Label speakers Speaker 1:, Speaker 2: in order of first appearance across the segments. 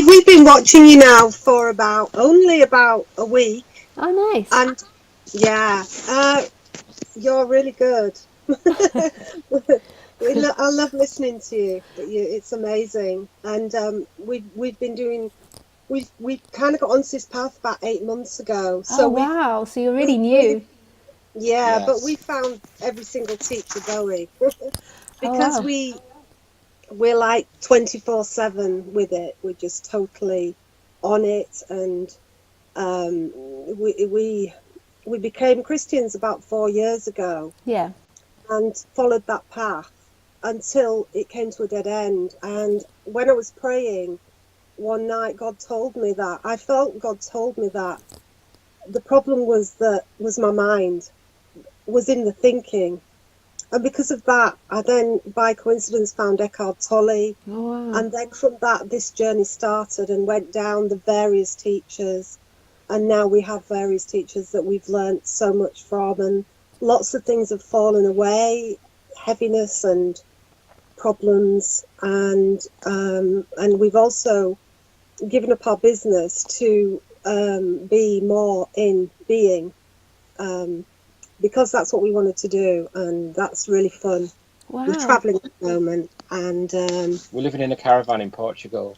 Speaker 1: we've been watching you now for only about a week,
Speaker 2: Oh, nice.
Speaker 1: and yeah, you're really good. I love listening to you. It's amazing, and we've been doing. We kind of got onto this path about 8 months ago,
Speaker 2: Oh,
Speaker 1: so
Speaker 2: wow. So you're really
Speaker 1: we've really
Speaker 2: new.
Speaker 1: yeah, but we
Speaker 3: Yes.
Speaker 1: found every single teacher going
Speaker 2: Oh,
Speaker 1: because
Speaker 2: wow.
Speaker 1: we're like 24/7 with it. We're just totally on it, and um, we became Christians about 4 years ago
Speaker 2: Yeah.
Speaker 1: and followed that path until it came to a dead end. And when I was praying one night, God told me that I felt God told me that the problem was my mind, was in the thinking. And because of that, I then, by coincidence, found Eckhart Tolle.
Speaker 2: Oh, wow.
Speaker 1: And then from that, this journey started and went down the various teachers. And now we have various teachers that we've learnt so much from. And lots of things have fallen away, heaviness and problems. And we've also given up our business to be more in being. Because that's what we wanted to do, and that's really fun. We're
Speaker 2: Wow.
Speaker 1: traveling at the moment, and
Speaker 3: We're living in a caravan in Portugal.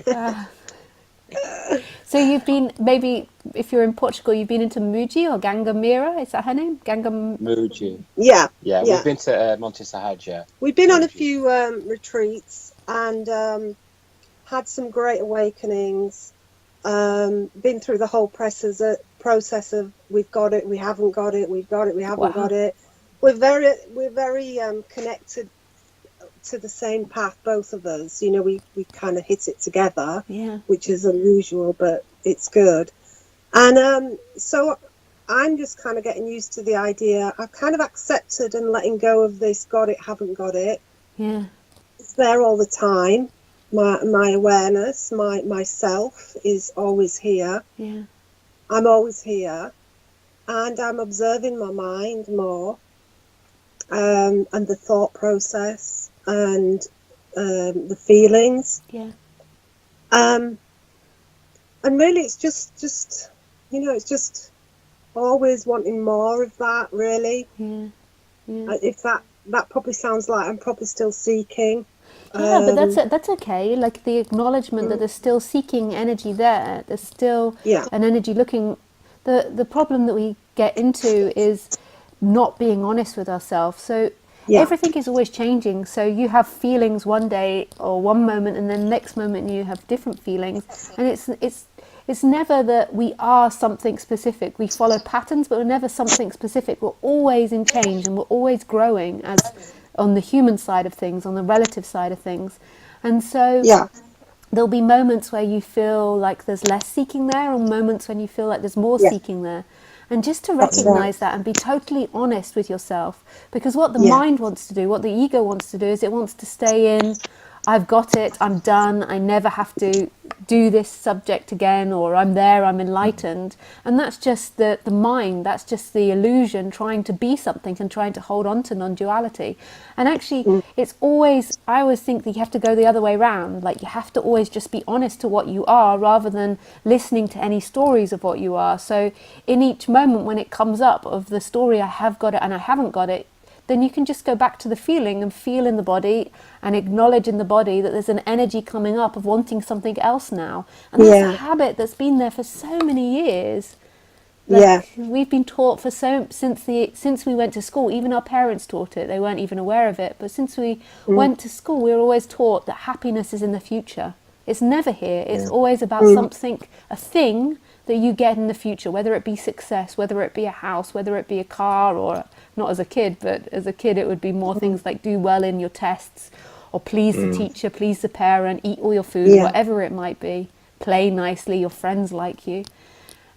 Speaker 2: Wow. So you've been, maybe if you're in Portugal, you've been into Muji or Gangamera, is that her name?
Speaker 3: Muji.
Speaker 1: yeah,
Speaker 3: Yeah, we've
Speaker 1: yeah.
Speaker 3: been to Monte Sahaja.
Speaker 1: We've been on a
Speaker 3: Muji.
Speaker 1: few retreats and had some great awakenings. Been through the whole process of we've got it, we haven't got it, we've got it, we haven't
Speaker 2: Wow.
Speaker 1: got it. We're very connected to the same path, both of us. You know, we kind of hit it together,
Speaker 2: Yeah.
Speaker 1: which is unusual, but it's good. And so I'm just kind of getting used to the idea. I've kind of accepted and letting go of this got it, haven't got it.
Speaker 2: Yeah.
Speaker 1: It's there all the time. My awareness, myself is always here.
Speaker 2: Yeah.
Speaker 1: I'm always here. And I'm observing my mind more, and the thought process and the feelings.
Speaker 2: Yeah.
Speaker 1: Um, and really it's just it's just always wanting more of that, really.
Speaker 2: Yeah. Yeah.
Speaker 1: If that probably sounds like I'm probably still seeking.
Speaker 2: Yeah, but
Speaker 1: Um,
Speaker 2: that's okay. Like the acknowledgement that
Speaker 1: mm,
Speaker 2: there's still seeking energy there. There's still
Speaker 1: yeah,
Speaker 2: an energy looking. The problem that we get into is not being honest with ourselves. So
Speaker 1: yeah,
Speaker 2: everything is always changing. So you have feelings one day or one moment, and then next moment you have different feelings. And it's never that we are something specific. We follow patterns, but we're never something specific. We're always in change, and we're always growing as on the human side of things, on the relative side of things. And so
Speaker 1: yeah.
Speaker 2: there'll be moments where you feel like there's less seeking there, or moments when you feel like there's more
Speaker 1: Yeah,
Speaker 2: seeking there. And just to
Speaker 1: that's right.
Speaker 2: recognize that and be totally honest with yourself. Because what the
Speaker 1: Yeah,
Speaker 2: mind wants to do, what the ego wants to do, is it wants to stay in, I've got it, I'm done, I never have to do this subject again, or I'm there, I'm enlightened. And that's just the mind, that's just the illusion trying to be something and trying to hold on to non-duality. And actually,
Speaker 1: mm,
Speaker 2: I always think that you have to go the other way around. Like, you have to always just be honest to what you are rather than listening to any stories of what you are. So in each moment when it comes up of the story, I have got it and I haven't got it, then you can just go back to the feeling and feel in the body and acknowledge in the body that there's an energy coming up of wanting something else now. And that's a
Speaker 1: yeah,
Speaker 2: habit that's been there for so many years.
Speaker 1: yeah,
Speaker 2: Like, we've been taught for since we went to school. Even our parents taught it. They weren't even aware of it. But since we
Speaker 1: mm,
Speaker 2: went to school, we were always taught that happiness is in the future. It's never here. It's
Speaker 3: Yeah.
Speaker 2: always about
Speaker 1: mm,
Speaker 2: something, a thing that you get in the future, whether it be success, whether it be a house, whether it be a car, or not as a kid, but as a kid it would be more
Speaker 1: mm,
Speaker 2: things like do well in your tests, or please the
Speaker 3: Mm.
Speaker 2: teacher, please the parent, eat all your food,
Speaker 1: yeah,
Speaker 2: whatever it might be, play nicely, your friends like you.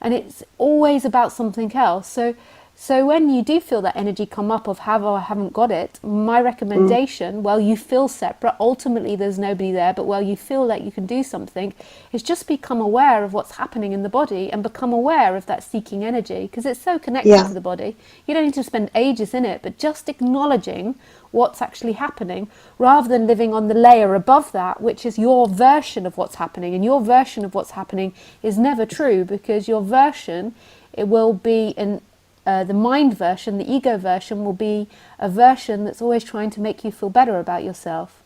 Speaker 2: And it's always about something else. So So when you do feel that energy come up of have or I haven't got it, my recommendation, well, you feel separate, ultimately there's nobody there, but well, you feel like you can do something, is just become aware of what's happening in the body and become aware of that seeking energy, because it's so connected to the body. You don't need to spend ages in it, but just acknowledging what's actually happening rather than living on the layer above that, which is your version of what's happening. And your version of what's happening is never true, because your version, it will be the mind version, the ego version, will be a version that's always trying to make you feel better about yourself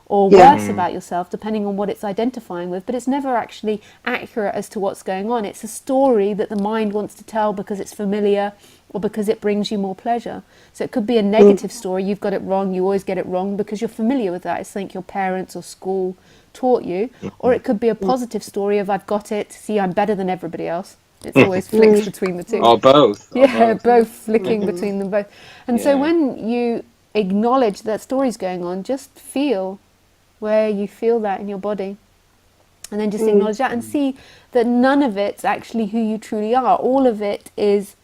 Speaker 2: or worse about yourself, depending on what it's identifying with. But it's never actually accurate as to what's going on. It's a story that the mind wants to tell because it's familiar or because it brings you more pleasure. So it could be a negative story. You've got it wrong. You always get it wrong because you're familiar with that. It's something your parents or school taught you. Or it could be a positive story of I've got it. See, I'm better than everybody else. It's always flicks between the two.
Speaker 3: Or both.
Speaker 2: Yeah, both flicking between them both. And so
Speaker 3: Yeah.
Speaker 2: when you acknowledge that story's going on, just feel where you feel that in your body. And then just acknowledge that and see that none of it's actually who you truly are. All of it is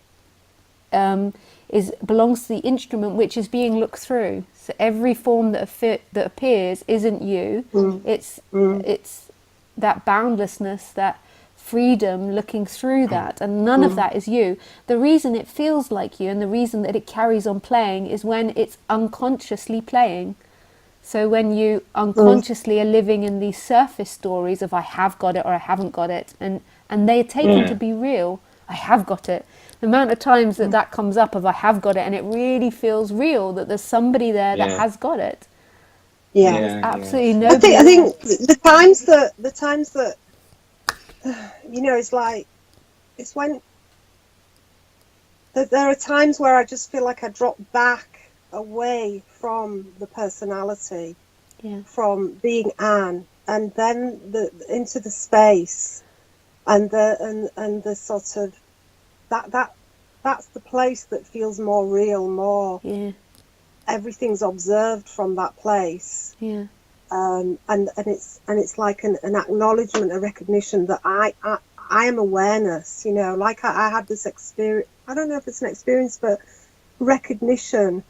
Speaker 2: belongs to the instrument which is being looked through. So every form that appears isn't you. It's that boundlessness, that freedom looking through that, and none of that is you. The reason it feels like you and the reason that it carries on playing is when it's unconsciously playing. So when you unconsciously are living in these surface stories of I have got it or I haven't got it, and they're taken to be real. I have got it. The amount of times that comes up of I have got it, and it really feels real that there's somebody there that has got it. There's absolutely nobody.
Speaker 1: I think the times that you know, it's when there are times where I just feel like I drop back away from the personality, from being Anne, and then into the space, and the sort of that's the place that feels more real, more everything's observed from that place. And it's like an acknowledgement, a recognition that I am awareness, you know, like I had this experience, I don't know if it's an experience, but recognition,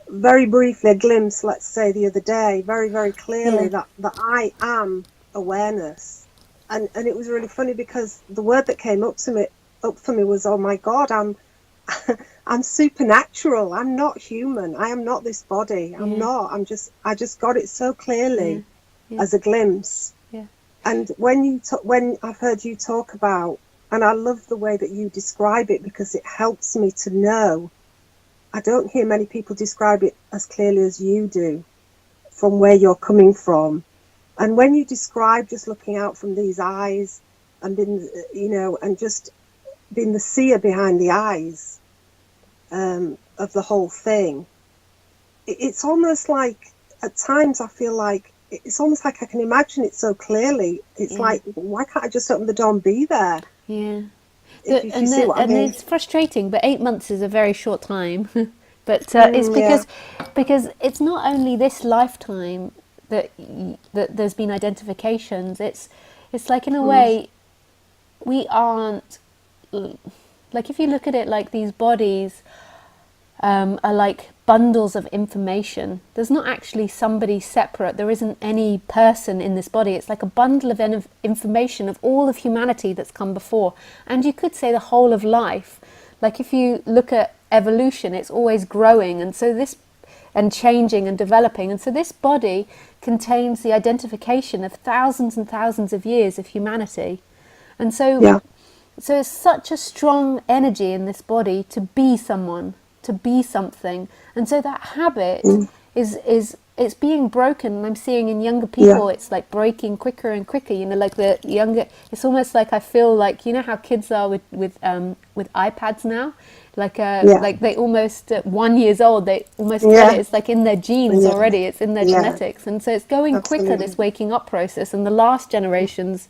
Speaker 1: very briefly, a glimpse, let's say the other day, very, very clearly that I am awareness. And it was really funny because the word that came up for me was, oh my God, I'm supernatural. I'm not human. I am not this body. I'm not. I just got it so clearly as a glimpse. And when I've heard you talk about, and I love the way that you describe it because it helps me to know. I don't hear many people describe it as clearly as you do, from where you're coming from. And when you describe just looking out from these eyes and being, you know, and just being the seer behind the eyes of the whole thing, it's almost like at times I feel like it's almost like I can imagine it so clearly. It's like, why can't I just open the door and be there? If you see what I mean.
Speaker 2: It's frustrating, but 8 months is a very short time. But it's because it's not only this lifetime that there's been identifications. It's like, in a way, we aren't, like, if you look at it like these bodies are like bundles of information. There's not actually somebody separate. There isn't any person in this body. It's like a bundle of information of all of humanity that's come before. And you could say the whole of life. Like, if you look at evolution, it's always growing, and so this, and changing and developing. And so this body contains the identification of thousands and thousands of years of humanity. And so so it's such a strong energy in this body to be someone, to be something. And so that habit is it's being broken. And I'm seeing in younger people, it's like breaking quicker and quicker, you know, like the younger, it's almost like I feel like, you know how kids are with iPads now, like like they almost at 1 year old, they almost get it. It's like in their genes already, it's in their genetics. And so it's going quicker, this waking up process. And the last generations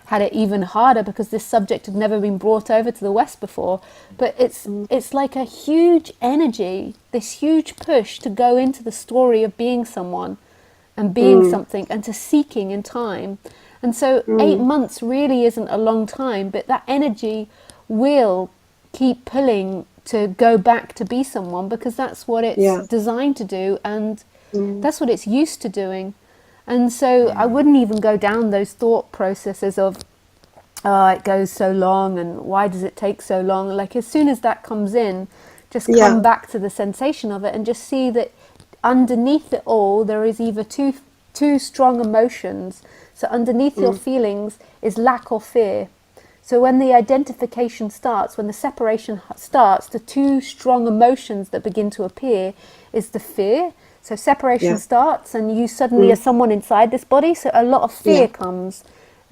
Speaker 2: had it even harder because this subject had never been brought over to the West before. But it's like a huge energy, this huge push to go into the story of being someone and being something and to seeking in time. And so 8 months really isn't a long time, but that energy will keep pulling to go back to be someone, because that's what it's
Speaker 1: Yeah.
Speaker 2: designed to do, and that's what it's used to doing. And so I wouldn't even go down those thought processes of, oh, it goes so long and why does it take so long. Like, as soon as that comes in, just come back to the sensation of it and just see that underneath it all there is either two strong emotions. So underneath your feelings is lack or fear. So when the identification starts, when the separation starts, the two strong emotions that begin to appear is the fear. So separation starts and you suddenly are someone inside this body, so a lot of fear comes.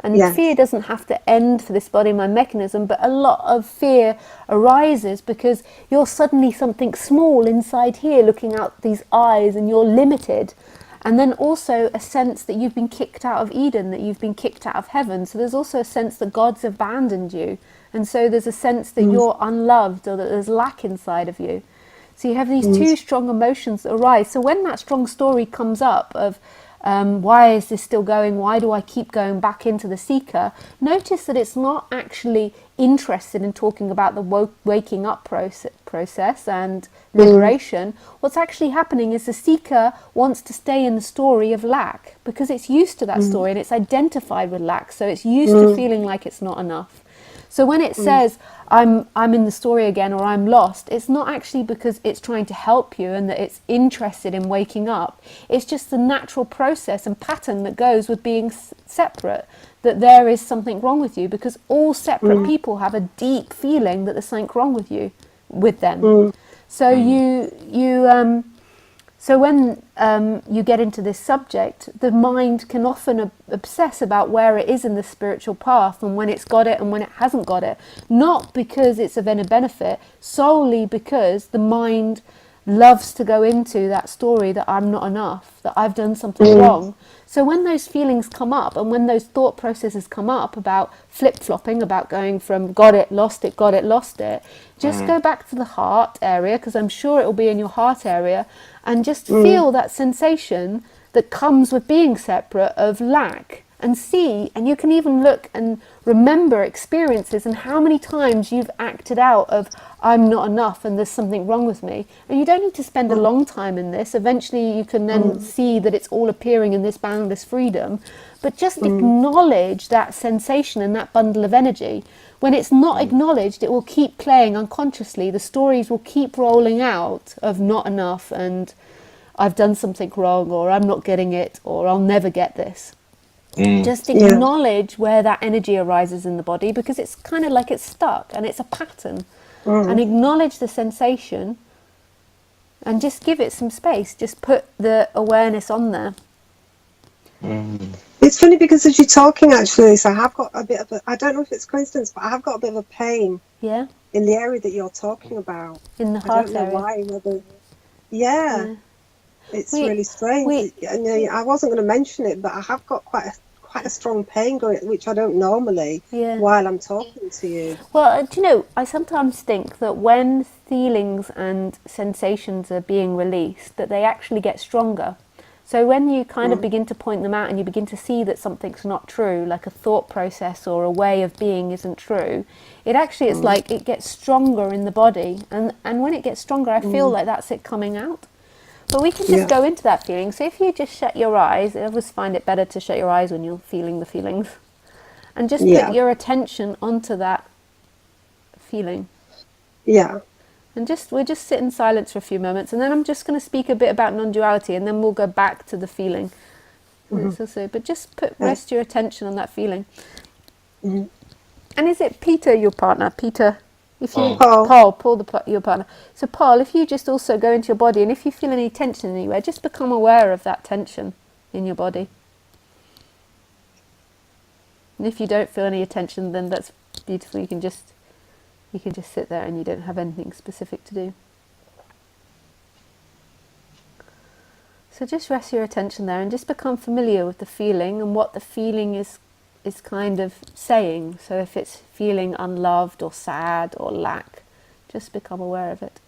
Speaker 2: And fear doesn't have to end for this body mind mechanism, but a lot of fear arises because you're suddenly something small inside here looking out these eyes, and you're limited. And then also a sense that you've been kicked out of Eden, that you've been kicked out of heaven. So there's also a sense that God's abandoned you. And so there's a sense that you're unloved, or that there's lack inside of you. So you have these two strong emotions that arise. So when that strong story comes up of why is this still going? Why do I keep going back into the seeker? Notice that it's not actually interested in talking about the waking up process and liberation. What's actually happening is the seeker wants to stay in the story of lack, because it's used to that story and it's identified with lack. So it's used to feeling like it's not enough. So when it says, I'm in the story again, or I'm lost, it's not actually because it's trying to help you and that it's interested in waking up. It's just the natural process and pattern that goes with being separate, that there is something wrong with you, because all separate people have a deep feeling that there's something wrong with them. So so when you get into this subject, the mind can often obsess about where it is in the spiritual path, and when it's got it and when it hasn't got it. Not because it's of any benefit, solely because the mind loves to go into that story that I'm not enough, that I've done something wrong. So when those feelings come up, and when those thought processes come up about flip-flopping, about going from got it, lost it, just go back to the heart area, because I'm sure it will be in your heart area, and just feel that sensation that comes with being separate of lack, and see, and you can even look and remember experiences and how many times you've acted out of I'm not enough and there's something wrong with me. And you don't need to spend a long time in this. Eventually you can then see that it's all appearing in this boundless freedom, but just acknowledge that sensation and that bundle of energy. When it's not acknowledged, it will keep playing unconsciously. The stories will keep rolling out of not enough and I've done something wrong, or I'm not getting it, or I'll never get this. Just acknowledge where that energy arises in the body, because it's kind of like it's stuck and it's a pattern. And acknowledge the sensation and just give it some space. Just put the awareness on there.
Speaker 1: It's funny because as you're talking, actually, so I have got a bit of a, I don't know if it's coincidence, but I have got a bit of a pain
Speaker 2: Yeah?
Speaker 1: in the area that you're talking about.
Speaker 2: In the
Speaker 1: I
Speaker 2: heart
Speaker 1: don't know
Speaker 2: area.
Speaker 1: why, whether, yeah. It's
Speaker 2: We-
Speaker 1: really strange. I wasn't going to mention it, but I have got quite a strong pain going, which I don't normally, while I'm talking to you.
Speaker 2: Well, do you know, I sometimes think that when feelings and sensations are being released, that they actually get stronger. So when you kind of begin to point them out and you begin to see that something's not true, like a thought process or a way of being isn't true, it actually is like it gets stronger in the body. And when it gets stronger, I feel like that's it coming out. But we can just go into that feeling. So if you just shut your eyes, I always find it better to shut your eyes when you're feeling the feelings. And just put your attention onto that feeling.
Speaker 1: Yeah.
Speaker 2: And we'll just sit in silence for a few moments. And then I'm just going to speak a bit about non-duality, and then we'll go back to the feeling. But just rest your attention on that feeling. And is it Peter, your partner? Peter? If you Paul, your partner. So Paul, if you just also go into your body, and if you feel any tension anywhere, just become aware of that tension in your body. And if you don't feel any tension, then that's beautiful. You can just sit there, and you don't have anything specific to do. So just rest your attention there, and just become familiar with the feeling and what the feeling is kind of saying. So if it's feeling unloved or sad or lack, just become aware of it.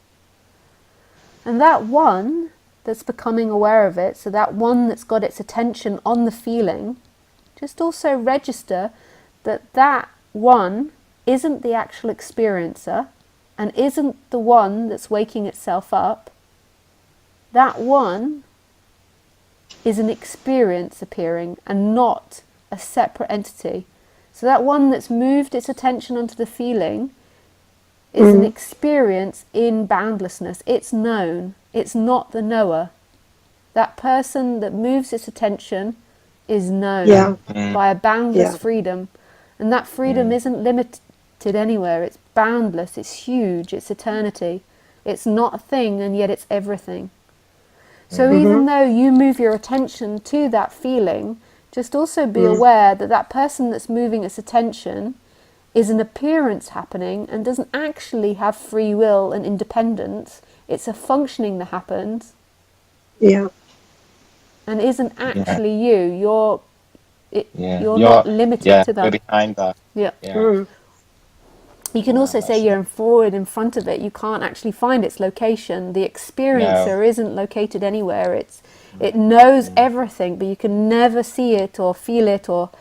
Speaker 2: And that one that's becoming aware of it, so that one that's got its attention on the feeling, just also register that one isn't the actual experiencer, and isn't the one that's waking itself up, that one is an experience appearing and not a separate entity. So that one that's moved its attention onto the feeling is an experience in boundlessness. It's known. It's not the knower. That person that moves its attention is known by a boundless freedom. And that freedom isn't limited anywhere. It's boundless. It's huge. It's eternity. It's not a thing, and yet it's everything. So even though you move your attention to that feeling, just also be aware that that person that's moving its attention is an appearance happening and doesn't actually have free will and independence. It's a functioning that happens.
Speaker 1: Yeah.
Speaker 2: And isn't actually you. You're not limited to that.
Speaker 3: We're behind that.
Speaker 2: Yeah.
Speaker 3: Yeah.
Speaker 2: You can also say you're forward in front of it. You can't actually find its location. The experiencer isn't located anywhere. It knows everything, but you can never see it or feel it or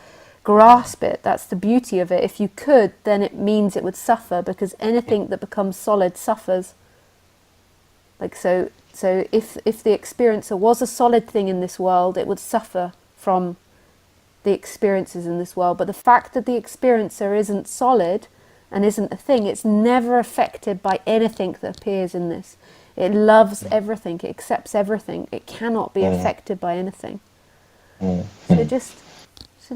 Speaker 2: grasp it. That's the beauty of it. If you could, then it means it would suffer, because anything that becomes solid suffers. Like so if the experiencer was a solid thing in this world, it would suffer from the experiences in this world. But the fact that the experiencer isn't solid and isn't a thing, it's never affected by anything that appears in this. It loves everything, it accepts everything, it cannot be affected by anything. So just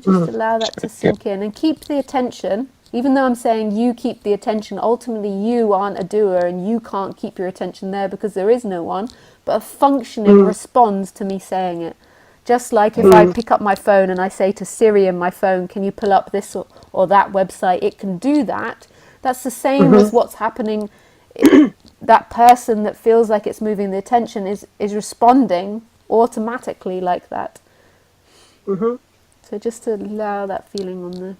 Speaker 2: allow that to sink in and keep the attention. Even though I'm saying you keep the attention, ultimately you aren't a doer and you can't keep your attention there because there is no one, but a functioning responds to me saying it. Just like if I pick up my phone and I say to Siri in my phone, can you pull up this or that website, it can do that. That's the same as what's happening. That person that feels like it's moving the attention is responding automatically like that. So just to allow that feeling on there.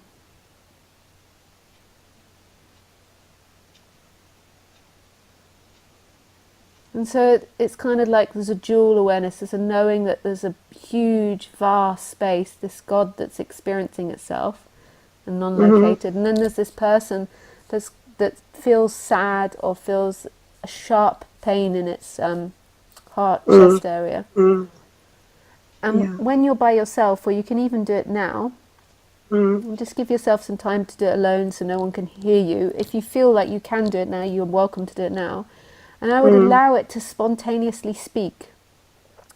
Speaker 2: And so it's kind of like there's a dual awareness, there's a knowing that there's a huge, vast space, this God that's experiencing itself and non-located. And then there's this person that feels sad or feels a sharp pain in its heart, chest area. And when you're by yourself, or you can even do it now, just give yourself some time to do it alone so no one can hear you. If you feel like you can do it now, you're welcome to do it now. And I would allow it to spontaneously speak.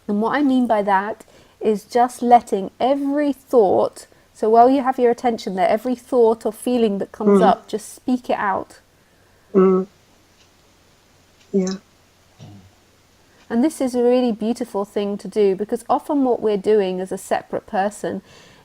Speaker 2: And what I mean by that is just letting every thought, so while you have your attention there, every thought or feeling that comes up, just speak it out.
Speaker 1: Yeah.
Speaker 2: And this is a really beautiful thing to do, because often what we're doing as a separate person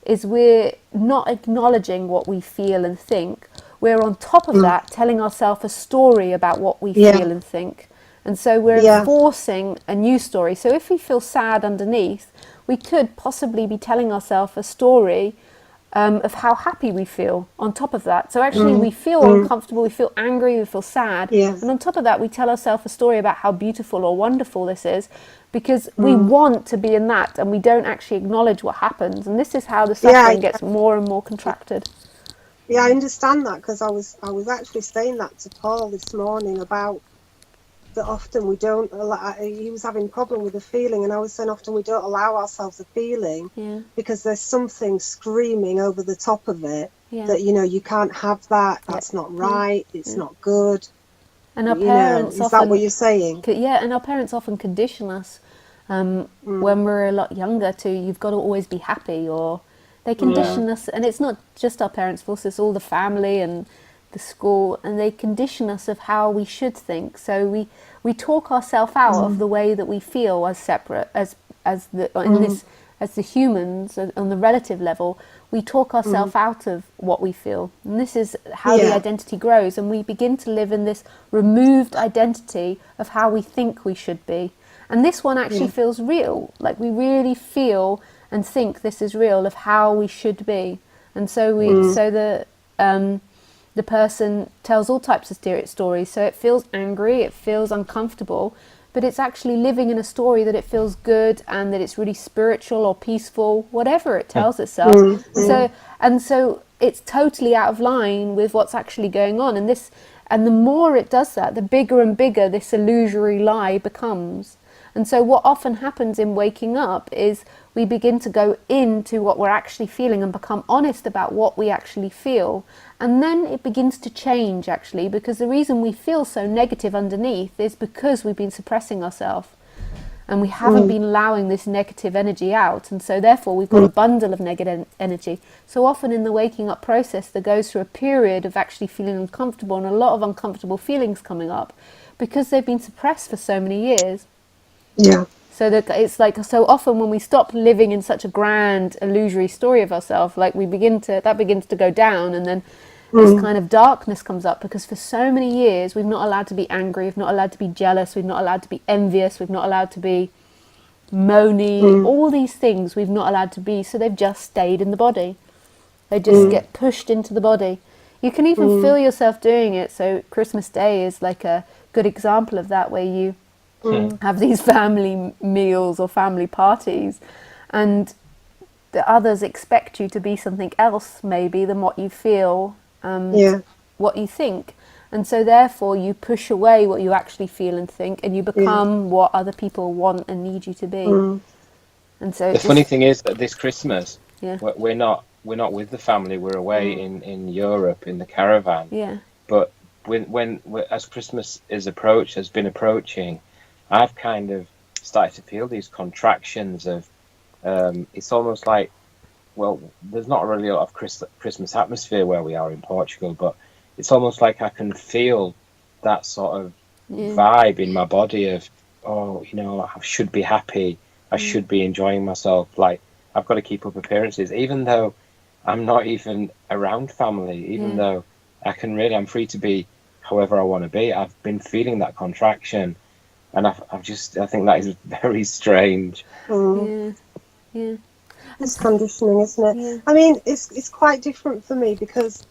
Speaker 2: is we're not acknowledging what we feel and think. We're on top of that telling ourselves a story about what we feel and think. And so we're enforcing a new story. So if we feel sad underneath, we could possibly be telling ourselves a story of how happy we feel on top of that. So actually we feel uncomfortable, we feel angry, we feel sad. And on top of that, we tell ourselves a story about how beautiful or wonderful this is, because we want to be in that and we don't actually acknowledge what happens. And this is how the suffering gets more and more contracted.
Speaker 1: Yeah, I understand that, because I was actually saying that to Paul this morning about that often we don't allow, he was having a problem with the feeling, and I was saying often we don't allow ourselves a feeling because there's something screaming over the top of it that, you know, you can't have that, that's not right, it's not good.
Speaker 2: And our parents
Speaker 1: is
Speaker 2: often,
Speaker 1: that what you're saying?
Speaker 2: Yeah, and our parents often condition us when we're a lot younger to, you've got to always be happy, or they condition us, and it's not just our parents' fault, it's all the family and the school, and they condition us of how we should think. So we talk ourselves out of the way that we feel as separate, as the humans on the relative level. We talk ourselves out of what we feel, and this is how the identity grows, and we begin to live in this removed identity of how we think we should be. And this one actually feels real, like we really feel and think this is real of how we should be. And so the person tells all types of stories, so it feels angry, it feels uncomfortable, but it's actually living in a story that it feels good and that it's really spiritual or peaceful, whatever it tells itself. So it's totally out of line with what's actually going on. And the more it does that, the bigger and bigger this illusory lie becomes. And so what often happens in waking up is we begin to go into what we're actually feeling and become honest about what we actually feel. And then it begins to change, actually, because the reason we feel so negative underneath is because we've been suppressing ourselves. And we haven't been allowing this negative energy out, and so therefore we've got a bundle of negative energy. So often in the waking up process, there goes through a period of actually feeling uncomfortable and a lot of uncomfortable feelings coming up because they've been suppressed for so many years.
Speaker 1: Yeah.
Speaker 2: So that it's like, so often when we stop living in such a grand illusory story of ourselves, like that begins to go down, and then this kind of darkness comes up because for so many years we've not allowed to be angry, we've not allowed to be jealous, we've not allowed to be envious, we've not allowed to be moany, all these things we've not allowed to be, so they've just stayed in the body. They just get pushed into the body. You can even feel yourself doing it. So Christmas Day is like a good example of that, where you have these family meals or family parties, and the others expect you to be something else maybe than what you feel and what you think, and so therefore you push away what you actually feel and think, and you become what other people want and need you to be. And so
Speaker 3: The funny thing is that this Christmas,
Speaker 2: yeah
Speaker 3: we're not with the family. We're away in Europe in the caravan.
Speaker 2: yeah
Speaker 3: But as Christmas has been approaching, I've kind of started to feel these contractions of. It's almost like, well, there's not really a lot of Christmas atmosphere where we are in Portugal, but it's almost like I can feel that sort of vibe in my body of, oh, I should be happy. I should be enjoying myself. Like, I've got to keep up appearances, even though I'm not even around family, even though I'm free to be however I want to be. I've been feeling that contraction, and I think that is very strange.
Speaker 2: yeah
Speaker 1: It's conditioning, isn't it?
Speaker 2: Yeah.
Speaker 1: I mean, it's quite different for me because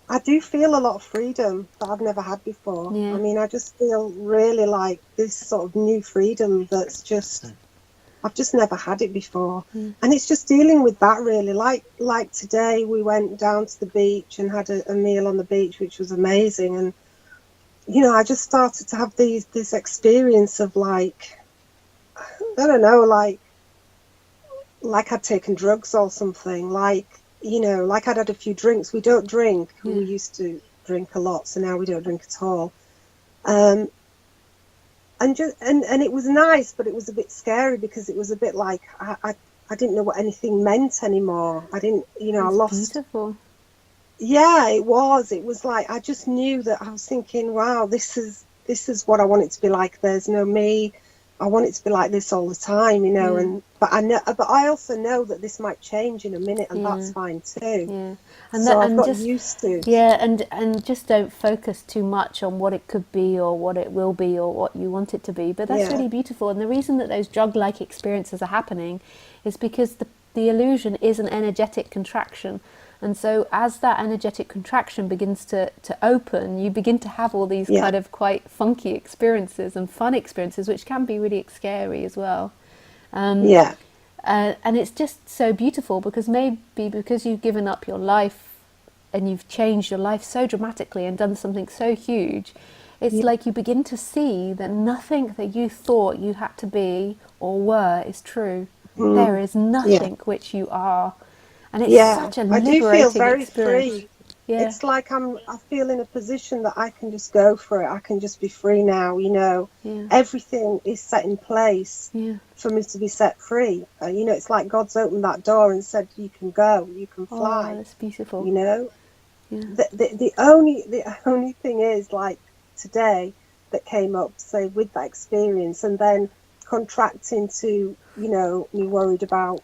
Speaker 1: I do feel a lot of freedom that I've never had before.
Speaker 2: Yeah.
Speaker 1: I mean, I just feel really like this sort of new freedom that's just, I've just never had it before. And it's just dealing with that, really. Like today, we went down to the beach and had a meal on the beach, which was amazing. And, I just started to have this experience of like, I don't know, like I'd taken drugs or something, like I'd had a few drinks. We don't drink. We used to drink a lot, so now we don't drink at all. And it was nice, but it was a bit scary because it was a bit like I didn't know what anything meant anymore. I didn't, I lost.
Speaker 2: Beautiful.
Speaker 1: Yeah, it was. It was like I just knew that I was thinking, wow, this is what I want it to be like. There's no me. I want it to be like this all the time, but I also know that this might change in a minute, and that's fine too.
Speaker 2: Yeah,
Speaker 1: I've got used to.
Speaker 2: Yeah, and just don't focus too much on what it could be or what it will be or what you want it to be. But that's really beautiful. And the reason that those drug-like experiences are happening is because the illusion is an energetic contraction. And so as that energetic contraction begins to open, you begin to have all these kind of quite funky experiences and fun experiences, which can be really scary as well. And it's just so beautiful because you've given up your life and you've changed your life so dramatically and done something so huge, it's like you begin to see that nothing that you thought you had to be or were is true. There is nothing which you are. And it's such a liberating
Speaker 1: I do feel very
Speaker 2: experience.
Speaker 1: free.
Speaker 2: Yeah.
Speaker 1: It's like I feel in a position that I can just go for it. I can just be free now, Everything is set in place for me to be set free. It's like God's opened that door and said, you can go, you can fly.
Speaker 2: Oh, that's beautiful.
Speaker 1: Yeah. The only thing is, like today, that came up, say, with that experience, and then contracting to, me worried about,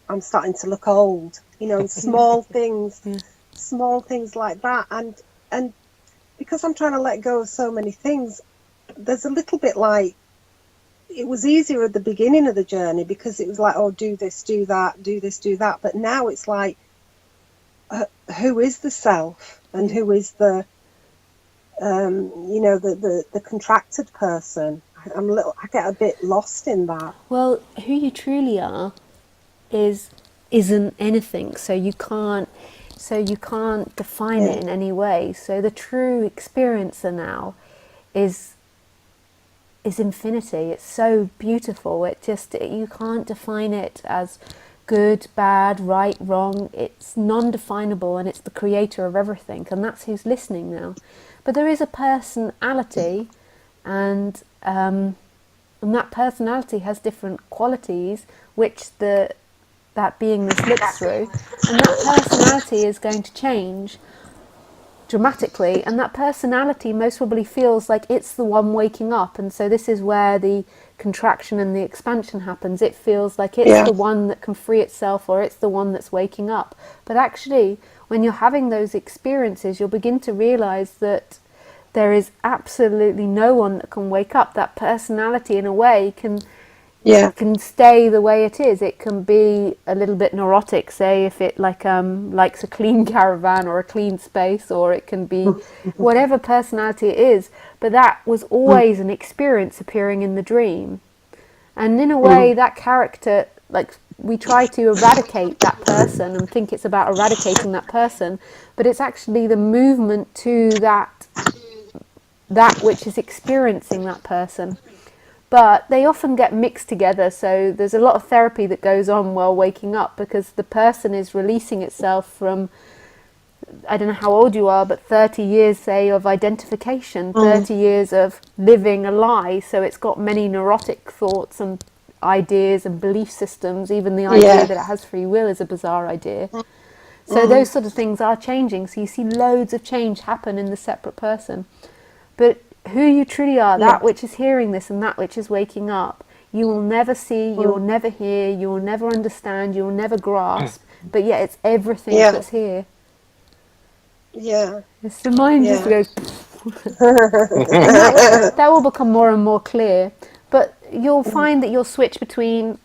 Speaker 1: I'm starting to look old, and small things, small things like that. And because I'm trying to let go of so many things, there's a little bit like, it was easier at the beginning of the journey because it was like, oh, do this, do that, do this, do that. But now it's like, who is the self and who is the, the contracted person? I get a bit lost in that.
Speaker 2: Well, who you truly are isn't anything, so you can't So you can't define it in any way. So the true experiencer now is infinity. It's so beautiful. You can't define it as good, bad, right, wrong. It's non-definable, and it's the creator of everything, and that's who's listening now. But there is a personality, and that personality has different qualities which that beingness looks through, and that personality is going to change dramatically, and that personality most probably feels like it's the one waking up, and so this is where the contraction and the expansion happens. It feels like it's the one that can free itself, or it's the one that's waking up. But actually, when you're having those experiences, you'll begin to realize that there is absolutely no one that can wake up. That personality, in a way, can stay the way it is. It can be a little bit neurotic, say, if it likes a clean caravan or a clean space, or it can be whatever personality it is. But that was always an experience appearing in the dream. And in a way, that character, like, we try to eradicate that person and think it's about eradicating that person, but it's actually the movement to that which is experiencing that person. But they often get mixed together, so there's a lot of therapy that goes on while waking up, because the person is releasing itself from, I don't know how old you are, but 30 years, say, of identification, 30 years of living a lie. So it's got many neurotic thoughts and ideas and belief systems. Even the idea that it has free will is a bizarre idea. So those sort of things are changing. So you see loads of change happen in the separate person. But who you truly are, that which is hearing this and that which is waking up, you will never see, you will never hear, you will never understand, you will never grasp, but yet it's everything that's here. It's the mind just goes and that will become more and more clear. But you'll find that you'll switch between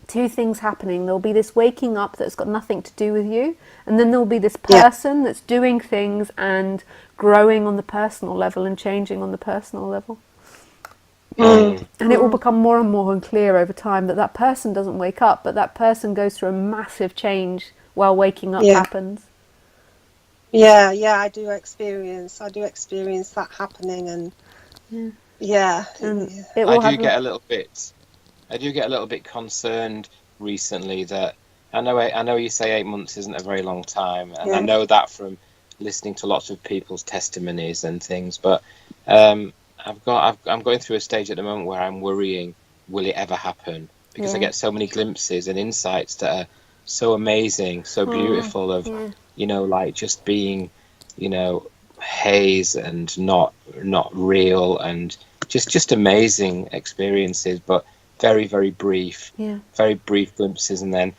Speaker 2: two things happening. There'll be this waking up that's got nothing to do with you, and then there'll be this person that's doing things and growing on the personal level and changing on the personal level. And it will become more and more unclear over time that person doesn't wake up, but that person goes through a massive change while waking up happens.
Speaker 1: I do experience that happening, and
Speaker 2: and
Speaker 3: I do get a little bit concerned recently that I know you say 8 months isn't a very long time, and I know that from listening to lots of people's testimonies and things, but I'm going through a stage at the moment where I'm worrying, will it ever happen? Because I get so many glimpses and insights that are so amazing, so beautiful of like just being, haze and not real, and just amazing experiences, but very, very brief, very brief glimpses, and then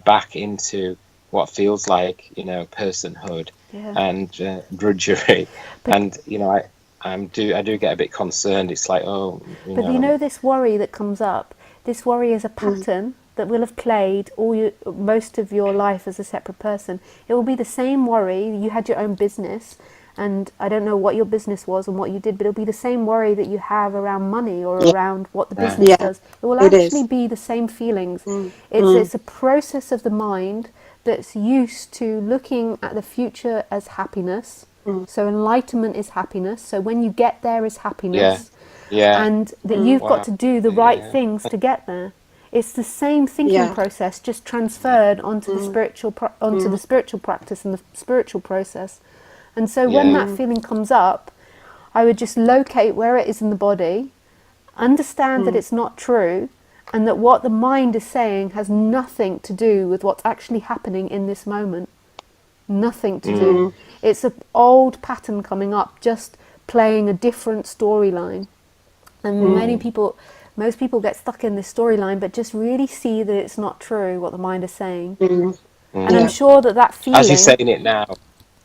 Speaker 3: back into what feels like, personhood and drudgery. And I do get a bit concerned. It's like,
Speaker 2: this worry that comes up, this worry is a pattern that will have played most of your life as a separate person. It will be the same worry. You had your own business, and I don't know what your business was and what you did, but it'll be the same worry that you have around money or around what the business does. It will actually be the same feelings. It's a process of the mind that's used to looking at the future as happiness. So enlightenment is happiness. So when you get there is happiness. And that you've got to do the right things to get there. It's the same thinking process, just transferred onto the spiritual the spiritual practice and the spiritual process. And so when that feeling comes up, I would just locate where it is in the body, understand that it's not true, and that what the mind is saying has nothing to do with what's actually happening in this moment. Nothing to do. It's an old pattern coming up, just playing a different storyline. And most people get stuck in this storyline, but just really see that it's not true what the mind is saying. And I'm sure that feeling...
Speaker 3: As you're saying it now,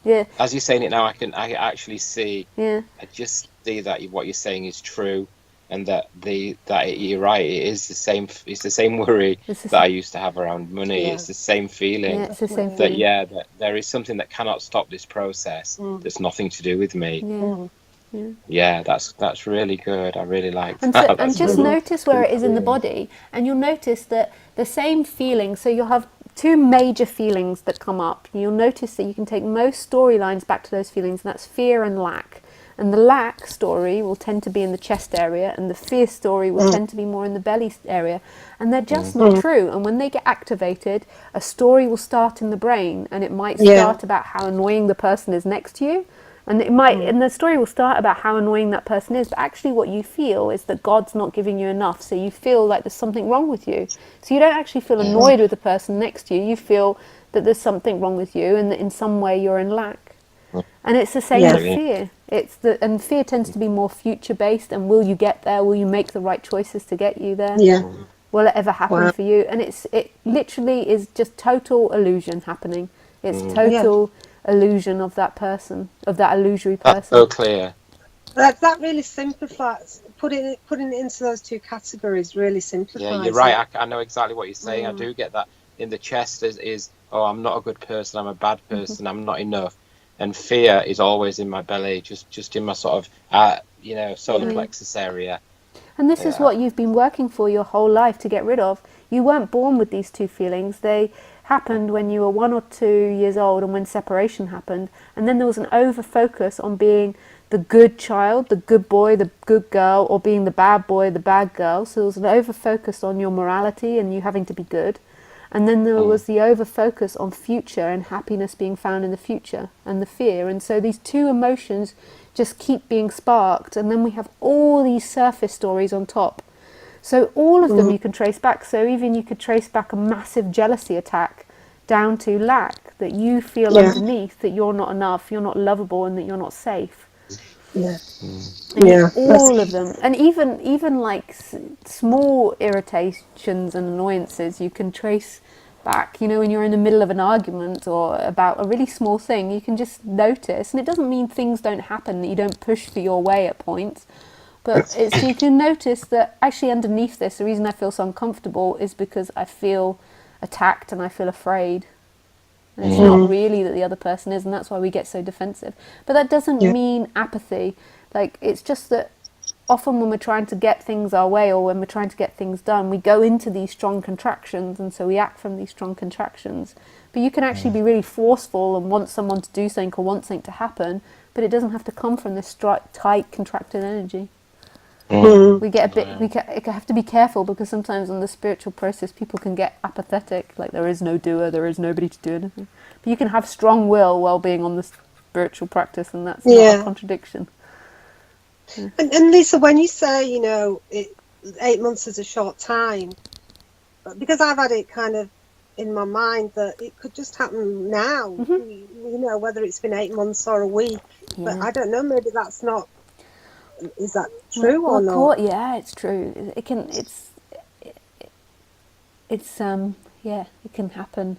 Speaker 3: I actually see. I just see that what you're saying is true, and that you're right. It is the same. It's the same worry that I used to have around money. It's the same feeling.
Speaker 2: It's the same feeling.
Speaker 3: That there is something that cannot stop this process. That's nothing to do with me. That's really good. I really like that.
Speaker 2: And just notice where it is in the body, and you'll notice that the same feeling. So you'll have two major feelings that come up. You'll notice that you can take most storylines back to those feelings, and that's fear and lack. And the lack story will tend to be in the chest area, and the fear story will tend to be more in the belly area. And they're just not true. And when they get activated, a story will start in the brain, and it might start about how annoying the person is next to you. And it might, and the story will start about how annoying that person is, but actually what you feel is that God's not giving you enough, so you feel like there's something wrong with you. So you don't actually feel annoyed with the person next to you, you feel that there's something wrong with you and that in some way you're in lack. And it's the same with fear. And fear tends to be more future based, and will you get there? Will you make the right choices to get you there? Will it ever happen for you? And it literally is just total illusion happening. It's total illusion of that person, of that illusory person.
Speaker 3: That's so clear.
Speaker 1: That really simplifies, putting it into those two categories really simplifies.
Speaker 3: Yeah, you're right. I know exactly what you're saying. I do get that. In the chest is oh, I'm not a good person, I'm a bad person, I'm not enough. And fear is always in my belly, just in my sort of solar plexus area.
Speaker 2: And this is what you've been working for your whole life to get rid of. You weren't born with these two feelings. They happened when you were 1 or 2 years old and when separation happened. And then there was an over-focus on being the good child, the good boy, the good girl, or being the bad boy, the bad girl. So there was an over-focus on your morality and you having to be good. And then there was the over-focus on future and happiness being found in the future and the fear. And so these two emotions just keep being sparked, and then we have all these surface stories on top. So all of them you can trace back. So even you could trace back a massive jealousy attack down to lack, that you feel underneath that you're not enough, you're not lovable, and that you're not safe. All of them. And even like small irritations and annoyances you can trace back. You know, when you're in the middle of an argument or about a really small thing, you can just notice, and it doesn't mean things don't happen, that you don't push for your way at points, but you can notice that actually underneath this, the reason I feel so uncomfortable is because I feel attacked and I feel afraid. And it's not really that the other person is, and that's why we get so defensive. But that doesn't mean apathy. Like, it's just that often when we're trying to get things our way or when we're trying to get things done, we go into these strong contractions, and so we act from these strong contractions. But you can actually be really forceful and want someone to do something or want something to happen, but it doesn't have to come from this tight, contracted energy. We get a bit. We have to be careful, because sometimes in the spiritual process, people can get apathetic, like there is no doer, there is nobody to do anything. But you can have strong will while being on the spiritual practice, and that's not a contradiction.
Speaker 1: And Lisa, when you say 8 months is a short time, because I've had it kind of in my mind that it could just happen now. Whether it's been 8 months or a week, but I don't know. Maybe that's not. Is that true or not?
Speaker 2: Yeah, it's true. It can. It's it can happen.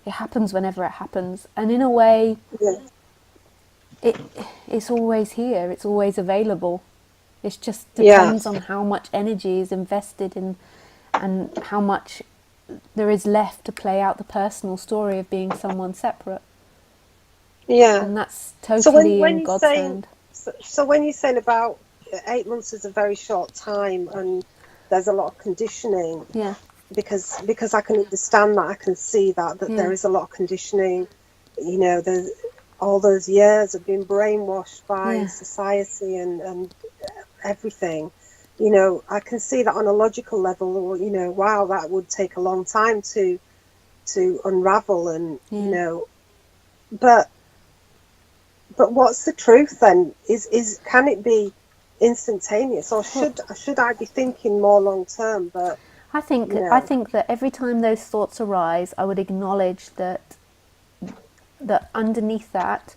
Speaker 2: It happens whenever it happens, and in a way, it's always here. It's always available. It just depends on how much energy is invested in, and how much there is left to play out the personal story of being someone separate.
Speaker 1: Yeah,
Speaker 2: and that's totally in God's hand.
Speaker 1: So when you're saying about 8 months is a very short time and there's a lot of conditioning, because I can understand that, I can see that there is a lot of conditioning. There's all those years of being brainwashed by society and everything. I can see that on a logical level. Wow, that would take a long time to unravel, and But what's the truth then? Can it be instantaneous, or should I be thinking more long term? But
Speaker 2: I think that every time those thoughts arise, I would acknowledge that underneath that,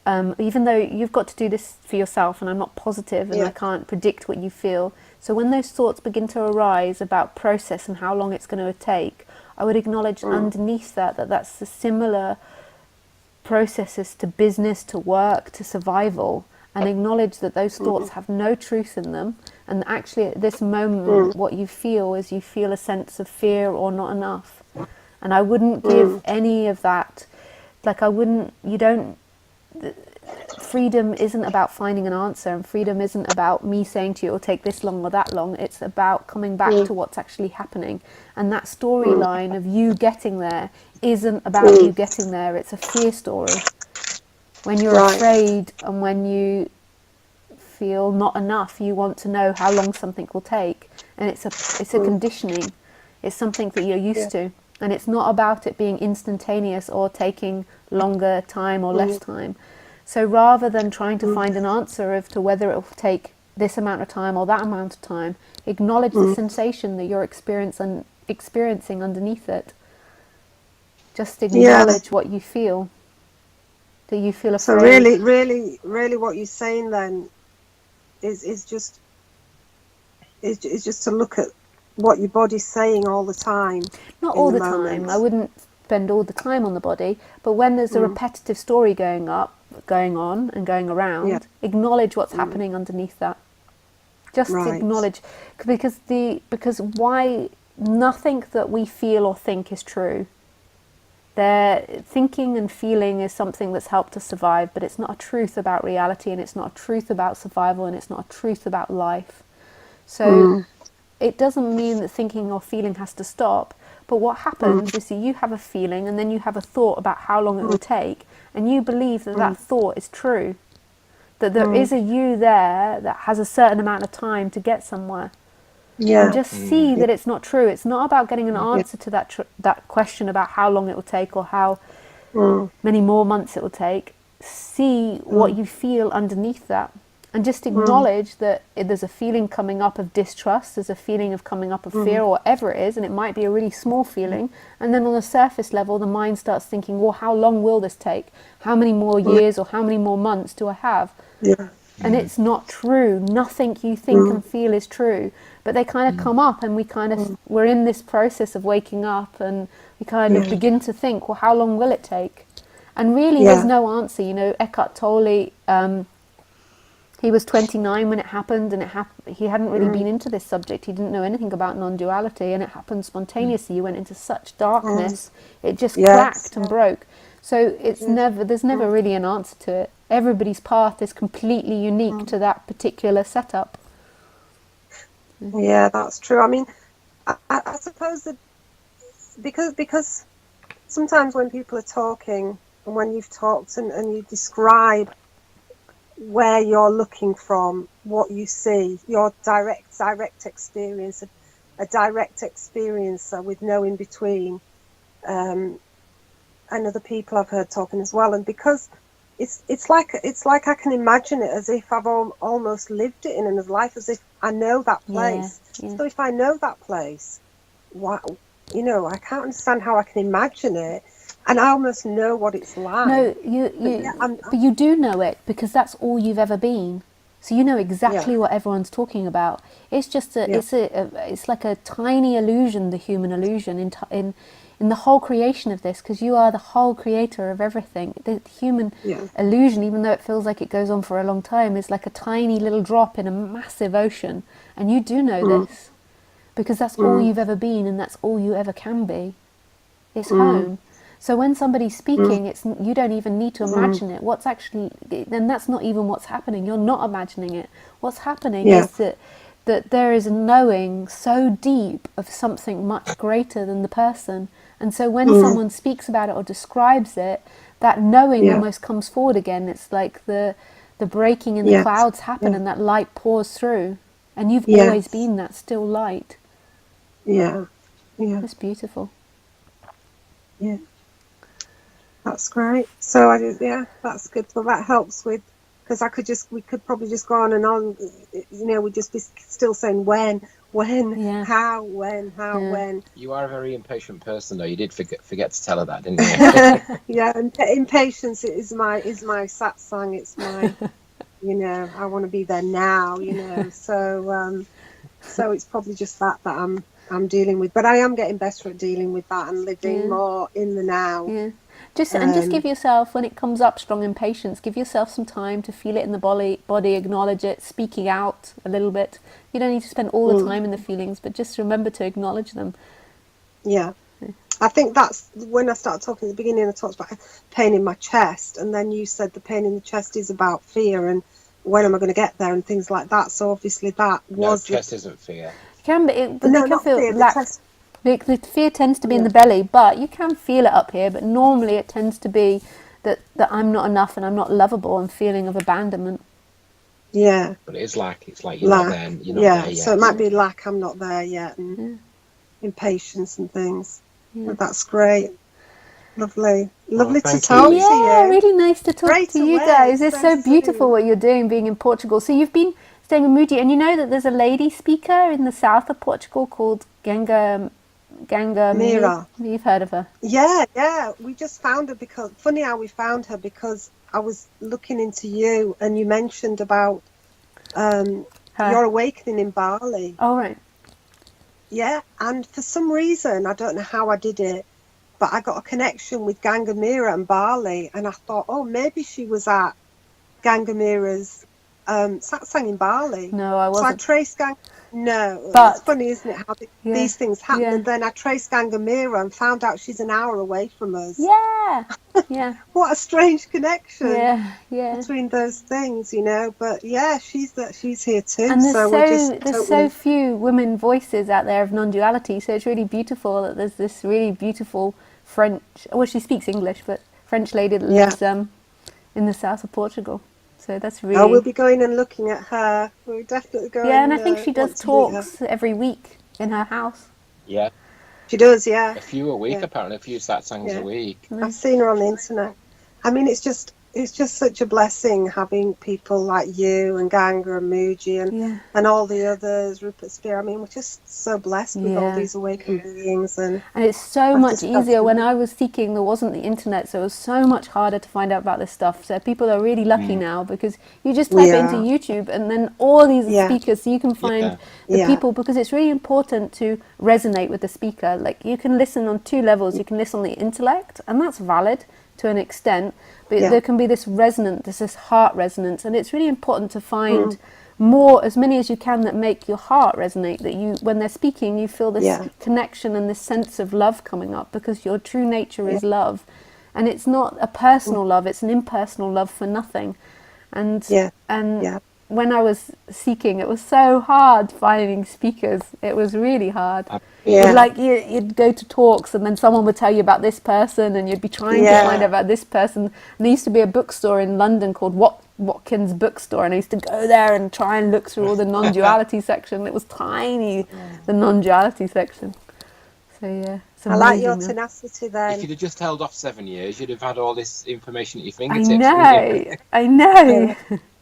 Speaker 2: even though you've got to do this for yourself, and I'm not positive, and I can't predict what you feel. So when those thoughts begin to arise about process and how long it's going to take, I would acknowledge underneath that's the similar processes to business, to work, to survival, and acknowledge that those thoughts have no truth in them, and actually at this moment what you feel is you feel a sense of fear or not enough. And I wouldn't give any of that, like freedom isn't about finding an answer, and freedom isn't about me saying to you it'll take this long or that long. It's about coming back to what's actually happening. And that storyline of you getting there isn't about you getting there. It's a fear story. When you're afraid and when you feel not enough, you want to know how long something will take, and it's a conditioning. It's something that you're used to, and it's not about it being instantaneous or taking longer time or less time. So rather than trying to find an answer as to whether it will take this amount of time or that amount of time, acknowledge the sensation that you're experiencing underneath it. Just acknowledge what you feel. That you feel afraid.
Speaker 1: So really what you're saying then is just to look at what your body's saying all the time.
Speaker 2: Not all the time. I wouldn't spend all the time on the body, but when there's a repetitive story going on and going around, acknowledge what's happening underneath that. Just acknowledge, because why nothing that we feel or think is true. Their thinking and feeling is something that's helped us survive, but it's not a truth about reality, and it's not a truth about survival, and it's not a truth about life. So it doesn't mean that thinking or feeling has to stop, but what happens is that you have a feeling and then you have a thought about how long it will take, and you believe that that thought is true, that there is a you there that has a certain amount of time to get somewhere. And just see that it's not true. It's not about getting an answer to that question about how long it will take or how many more months it will take. See what you feel underneath that, and just acknowledge that there's a feeling coming up of distrust, there's a feeling of coming up of fear, or whatever it is, and it might be a really small feeling, and then on a surface level the mind starts thinking, well, how long will this take? How many more years or how many more months do I have? And it's not true. Nothing you think and feel is true. But they kind of come up, and we're in this process of waking up, and we kind of begin to think, well, how long will it take? And really there's no answer. You know, Eckhart Tolle, he was 29 when it happened, and he hadn't really been into this subject. He didn't know anything about non-duality, and it happened spontaneously. He went into such darkness, it just cracked and broke. So there's never really an answer to it. Everybody's path is completely unique to that particular setup.
Speaker 1: Yeah, that's true. I mean, I suppose that because sometimes when people are talking, and when you've talked and you describe where you're looking from, what you see, your direct experience, a direct experiencer with no in between, and other people I've heard talking as well, and because it's like I can imagine it as if I've almost lived it in another life, as if I know that place. So if I know that place, I can't understand how I can imagine it, and I almost know what it's like.
Speaker 2: No, but you do know it, because that's all you've ever been. So you know exactly what everyone's talking about. It's just it's like a tiny illusion, the human illusion in the whole creation of this, because you are the whole creator of everything. The human illusion, even though it feels like it goes on for a long time, is like a tiny little drop in a massive ocean. And you do know this, because that's all you've ever been, and that's all you ever can be. It's home. So when somebody's speaking, you don't even need to imagine it. What's actually, then that's not even what's happening. You're not imagining it. What's happening is that there is a knowing so deep of something much greater than the person. And so when someone speaks about it or describes it, that knowing almost comes forward again. It's like the breaking in the clouds happen, and that light pours through. And you've always been that still light.
Speaker 1: Yeah.
Speaker 2: It's beautiful.
Speaker 1: Yeah. That's great. So that's good. Well, that helps with, because we could probably just go on and on. We'd just be still saying when, how, when.
Speaker 3: You are a very impatient person, though. You did forget to tell her that, didn't you?
Speaker 1: Yeah, and impatience is my satsang. It's my, I want to be there now. So it's probably just that I'm dealing with. But I am getting better at dealing with that and living more in the now.
Speaker 2: Yeah. Just give yourself, when it comes up, strong impatience, give yourself some time to feel it in the body, acknowledge it, speaking out a little bit. You don't need to spend all the time in the feelings, but just remember to acknowledge them.
Speaker 1: Yeah. I think that's when I started talking at the beginning. I talked about pain in my chest, and then you said the pain in the chest is about fear and when am I going to get there and things like that. So obviously that
Speaker 3: No,
Speaker 1: was
Speaker 3: chest isn't fear.
Speaker 2: Can be, but
Speaker 1: no,
Speaker 2: they can
Speaker 1: not
Speaker 2: feel
Speaker 1: fear. The
Speaker 2: lack.
Speaker 1: chest.
Speaker 2: The fear tends to be in
Speaker 1: Yeah.
Speaker 2: the belly, but you can feel it up here. But normally, it tends to be that I'm not enough and I'm not lovable and feeling of abandonment.
Speaker 1: Yeah.
Speaker 3: But it's like you're not
Speaker 1: Lack.
Speaker 3: there. You're not
Speaker 1: Yeah.
Speaker 3: there
Speaker 1: So it
Speaker 3: yet.
Speaker 1: might be lack. I'm not there yet, and
Speaker 2: Yeah.
Speaker 1: impatience and things.
Speaker 2: Yeah.
Speaker 1: But that's great. Lovely. Lovely to
Speaker 3: thank you,
Speaker 1: talk to
Speaker 3: Lisa.
Speaker 2: Yeah,
Speaker 1: you.
Speaker 2: really nice to talk
Speaker 1: Straight
Speaker 2: to you
Speaker 1: away.
Speaker 2: guys. It's
Speaker 1: So
Speaker 2: so beautiful
Speaker 1: soon.
Speaker 2: what you're doing being in Portugal. So you've been staying in Moody, and you know that there's a lady speaker in the south of Portugal called Ganga Mir.
Speaker 1: Mira.
Speaker 2: You've heard of her?
Speaker 1: Yeah. We just found her because, funny how we found her, because I was looking into you and you mentioned about
Speaker 2: Her.
Speaker 1: your awakening in Bali.
Speaker 2: Oh, right.
Speaker 1: Yeah. And for some reason, I don't know how I did it, but I got a connection with Gangamira and Bali. And I thought, oh, maybe she was at Gangamira's satsang in Bali.
Speaker 2: No, I
Speaker 1: So I
Speaker 2: wasn't.
Speaker 1: traced No, it's
Speaker 2: But
Speaker 1: funny, isn't it, how
Speaker 2: yeah,
Speaker 1: these things happen.
Speaker 2: yeah,
Speaker 1: And then I traced Gangamira and found out she's an hour away from us.
Speaker 2: yeah, yeah,
Speaker 1: What a strange connection
Speaker 2: yeah.
Speaker 1: between those things, you know. But yeah, she's here too.
Speaker 2: And
Speaker 1: So we're just
Speaker 2: there's so
Speaker 1: totally
Speaker 2: few women voices out there of non-duality. So it's really beautiful that there's this really beautiful French. Well, she speaks English, but French lady that
Speaker 1: yeah.
Speaker 2: lives in the south of Portugal. So that's
Speaker 1: Oh, we'll
Speaker 2: really
Speaker 1: be going and looking at her. We're definitely going.
Speaker 2: yeah. And I think she does
Speaker 1: Want to meet her.
Speaker 2: talks every week in her house.
Speaker 3: Yeah,
Speaker 1: She does, yeah.
Speaker 3: a few a week
Speaker 1: Yeah.
Speaker 3: apparently, a few satsangs
Speaker 1: Yeah.
Speaker 3: a week.
Speaker 1: I've seen her on the internet. I mean, it's just such a blessing having people like you and Ganga and Muji
Speaker 2: Yeah.
Speaker 1: and all the others, Rupert Spear. I mean, we're just so blessed with all
Speaker 2: Yeah.
Speaker 1: these awakened beings. And
Speaker 2: And it's so
Speaker 1: I've
Speaker 2: much
Speaker 1: just felt
Speaker 2: easier.
Speaker 1: so
Speaker 2: When
Speaker 1: good.
Speaker 2: I was seeking, there wasn't the internet, so it was so much harder to find out about this stuff. So people are really lucky now because you just type
Speaker 1: We
Speaker 2: it into
Speaker 1: are.
Speaker 2: YouTube and then all these
Speaker 1: Yeah.
Speaker 2: speakers, so you can find
Speaker 3: Yeah.
Speaker 2: the
Speaker 1: Yeah.
Speaker 2: people, because it's really important to resonate with the speaker. Like you can listen on two levels. You can listen on the intellect, and that's valid to an extent, but
Speaker 1: Yeah.
Speaker 2: there can be this resonance, this heart resonance, and it's really important to find more, as many as you can, that make your heart resonate, that you, when they're speaking, you feel this
Speaker 1: Yeah.
Speaker 2: connection and this sense of love coming up, because your true nature
Speaker 1: Yeah.
Speaker 2: is love, and it's not a personal love, it's an impersonal love for nothing. And
Speaker 1: Yeah.
Speaker 2: and
Speaker 1: Yeah.
Speaker 2: when I was seeking, it was so hard finding speakers. It was really hard.
Speaker 1: Yeah.
Speaker 2: It's like you'd go to talks and then someone would tell you about this person and you'd be trying to find
Speaker 1: Yeah.
Speaker 2: out about this person. And there used to be a bookstore in London called Watkins Bookstore, and I used to go there and try and look through all the non-duality section. It was tiny, the non-duality section. So yeah, it's
Speaker 1: I like your
Speaker 2: amazing.
Speaker 1: tenacity
Speaker 3: If
Speaker 1: then.
Speaker 3: you'd have just held off 7 years, you'd have had all this information at your
Speaker 2: I
Speaker 3: fingertips. wouldn't you?
Speaker 2: know, I know.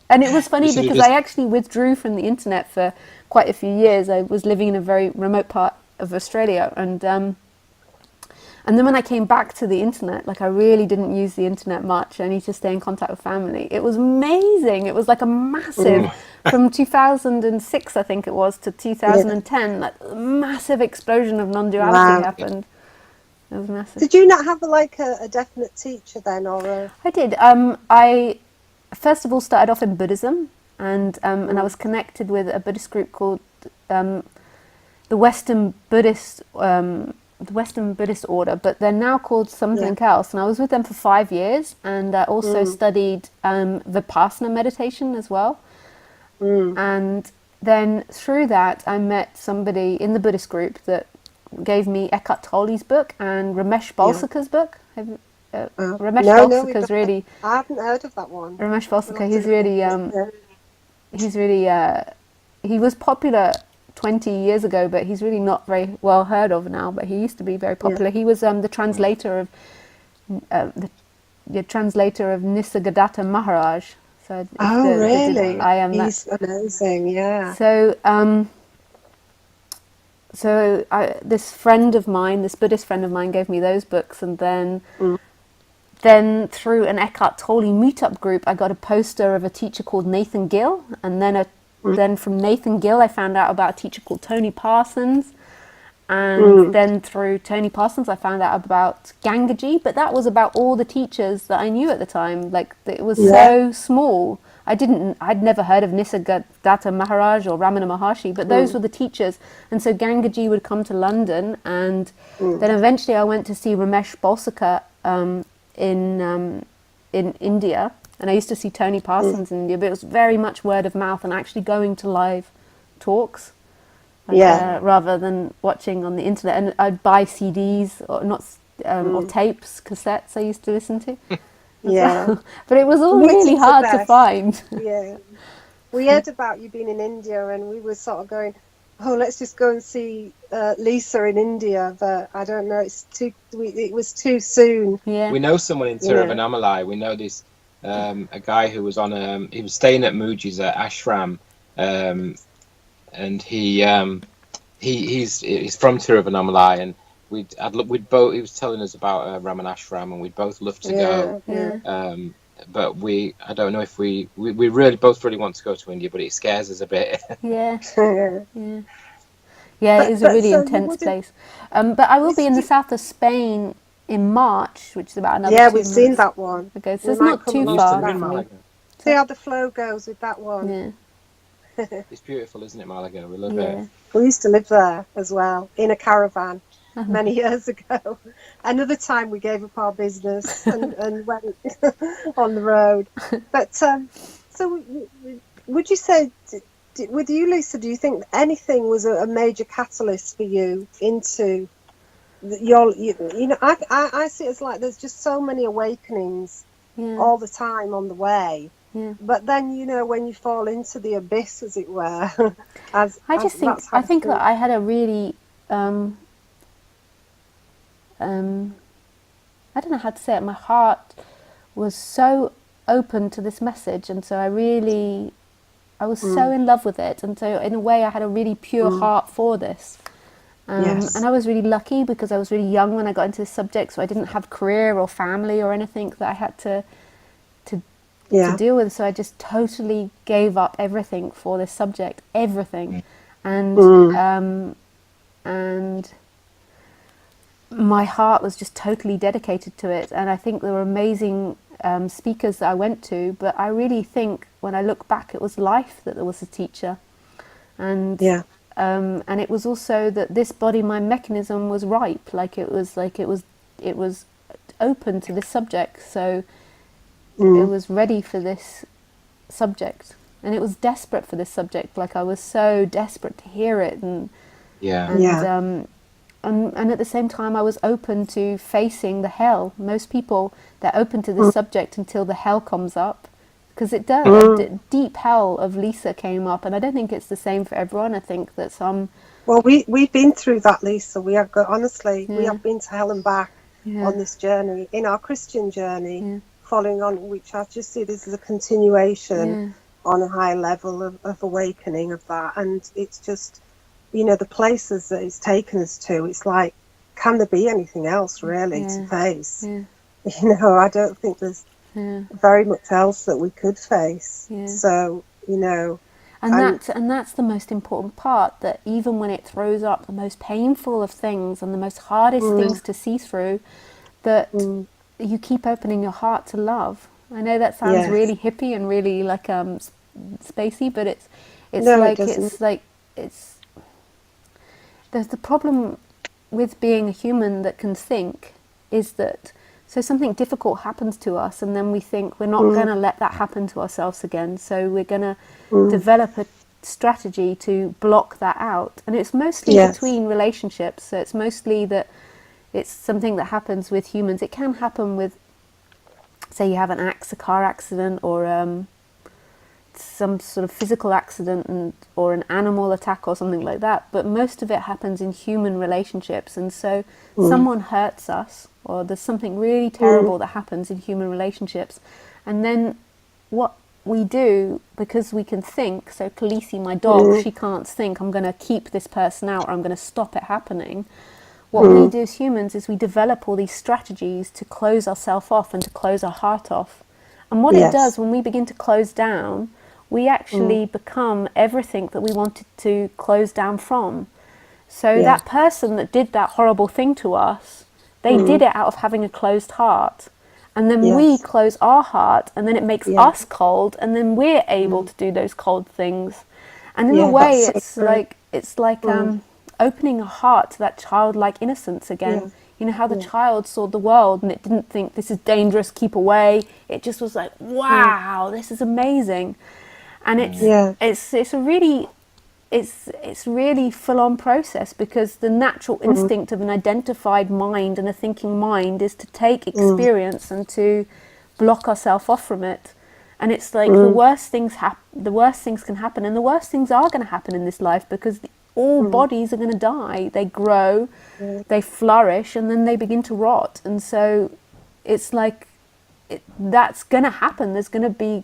Speaker 2: And it was funny
Speaker 3: You should have
Speaker 2: because I
Speaker 3: just-
Speaker 2: actually withdrew from the internet for quite a few years. I was living in a very remote part of Australia, and then when I came back to the internet, like I really didn't use the internet much. I need to stay in contact with family. It was amazing. It was like a massive, from 2006 I think it was to 2010, like a massive explosion of non-duality
Speaker 1: Wow.
Speaker 2: happened. It was massive.
Speaker 1: Did you not have a definite teacher then, or a?
Speaker 2: I did. I first of all started off in Buddhism, and I was connected with a Buddhist group called the Western Buddhist Order, but they're now called something else. And I was with them for 5 years, and I also studied Vipassana meditation as well. And then through that, I met somebody in the Buddhist group that gave me Eckhart Tolle's book and Ramesh Balsika's book. Ramesh Balsika's really.
Speaker 1: I haven't heard of that one.
Speaker 2: Ramesh Balsika, he was popular 20 years ago, but he's really not very well heard of now, but he used to be very popular. He was the translator of Nisargadatta Maharaj. So it's
Speaker 1: Really?
Speaker 2: I am
Speaker 1: He's
Speaker 2: that.
Speaker 1: amazing, yeah.
Speaker 2: So this friend of mine, this Buddhist friend of mine, gave me those books, and then through an Eckhart Tolle meetup group, I got a poster of a teacher called Nathan Gill, and then from Nathan Gill, I found out about a teacher called Tony Parsons, and then through Tony Parsons, I found out about Gangaji, but that was about all the teachers that I knew at the time. Like, it was so small. I'd never heard of Nisargadatta Maharaj or Ramana Maharshi, but those were the teachers. And so Gangaji would come to London, and then eventually I went to see Ramesh Balsekar in India, and I used to see Tony Parsons in India, but it was very much word of mouth and actually going to live talks. Rather than watching on the internet, and I'd buy CDs or not or tapes, cassettes I used to listen to. But it was all really hard to find.
Speaker 1: We heard about you being in India, and we were sort of going, oh, let's just go and see Lisa in India, but I don't know, it was too soon.
Speaker 3: We know someone in Tiruvannamalai. We know this a guy who was on he was staying at Muji's ashram, and he's from Tiruvannamalai, and we'd both. He was telling us about Ramanashram, and we'd both love to go. But I don't know if we really both really want to go to India, but it scares us a bit.
Speaker 2: It is a really intense place. But I will be in the south of Spain in March, which is about another 2 months.
Speaker 1: We've seen that one.
Speaker 2: Okay, so it's not too far from me.
Speaker 1: See how the flow goes with that one.
Speaker 3: It's beautiful, isn't it, Malaga? We love it.
Speaker 1: We used to live there as well, in a caravan many years ago. Another time we gave up our business and went on the road. But so would you say, with you, Lisa, do you think anything was a major catalyst for you into I see it as like there's just so many awakenings all the time on the way. But then, when you fall into the abyss, as it were, I
Speaker 2: think that I had a really, I don't know how to say it, my heart was so open to this message, and so I was so in love with it, and so in a way I had a really pure heart for this. And I was really lucky because I was really young when I got into this subject, so I didn't have career or family or anything that I had to deal with, so I just totally gave up everything for this subject, everything. And my heart was just totally dedicated to it, and I think there were amazing speakers that I went to, but I really think when I look back it was life that was a teacher, and it was also that this body mind mechanism was ripe, it was open to this subject, so it was ready for this subject, and it was desperate for this subject. I was so desperate to hear it, and at the same time I was open to facing the hell. Most people, they're open to this subject until the hell comes up, because it does. Deep hell of Lisa came up, and I don't think it's the same for everyone. I think that some...
Speaker 1: Well, we've been through that, Lisa. We have we have been to hell and back on this journey, in our Christian journey. Following on, which I just see this as a continuation on a high level of awakening of that. And it's just, the places that it's taken us to, it's like, can there be anything else really to face? I don't think there's very much else that we could face. So,
Speaker 2: And that's the most important part, that even when it throws up the most painful of things and the most hardest things to see through, that... you keep opening your heart to love. I know that sounds really hippie and really spacey, but there's the problem with being a human that can think is that, so something difficult happens to us and then we think we're not going to let that happen to ourselves again, so we're going to develop a strategy to block that out. And it's mostly between relationships, so it's mostly that it's something that happens with humans. It can happen with, say, you have a car accident or some sort of physical accident or an animal attack or something like that. But most of it happens in human relationships. And so someone hurts us, or there's something really terrible that happens in human relationships. And then what we do, because we can think, so Khaleesi, my dog, she can't think, I'm going to keep this person out or I'm going to stop it happening. What we do as humans is we develop all these strategies to close ourselves off and to close our heart off. And what it does, when we begin to close down, we actually become everything that we wanted to close down from. So that person that did that horrible thing to us, they did it out of having a closed heart. And then we close our heart, and then it makes us cold, and then we're able to do those cold things. And in a way,
Speaker 1: that's so
Speaker 2: it's like opening a heart to that childlike innocence again. You know how the child saw the world and it didn't think this is dangerous, keep away. It just was like, wow, this is amazing. And it's a really it's really full on process, because the natural instinct of an identified mind and a thinking mind is to take experience and to block ourselves off from it. And it's like the worst things can happen, and the worst things are going to happen in this life, because all bodies are going to die. They grow, they flourish, and then they begin to rot. And so it's like that's going to happen. There's going to be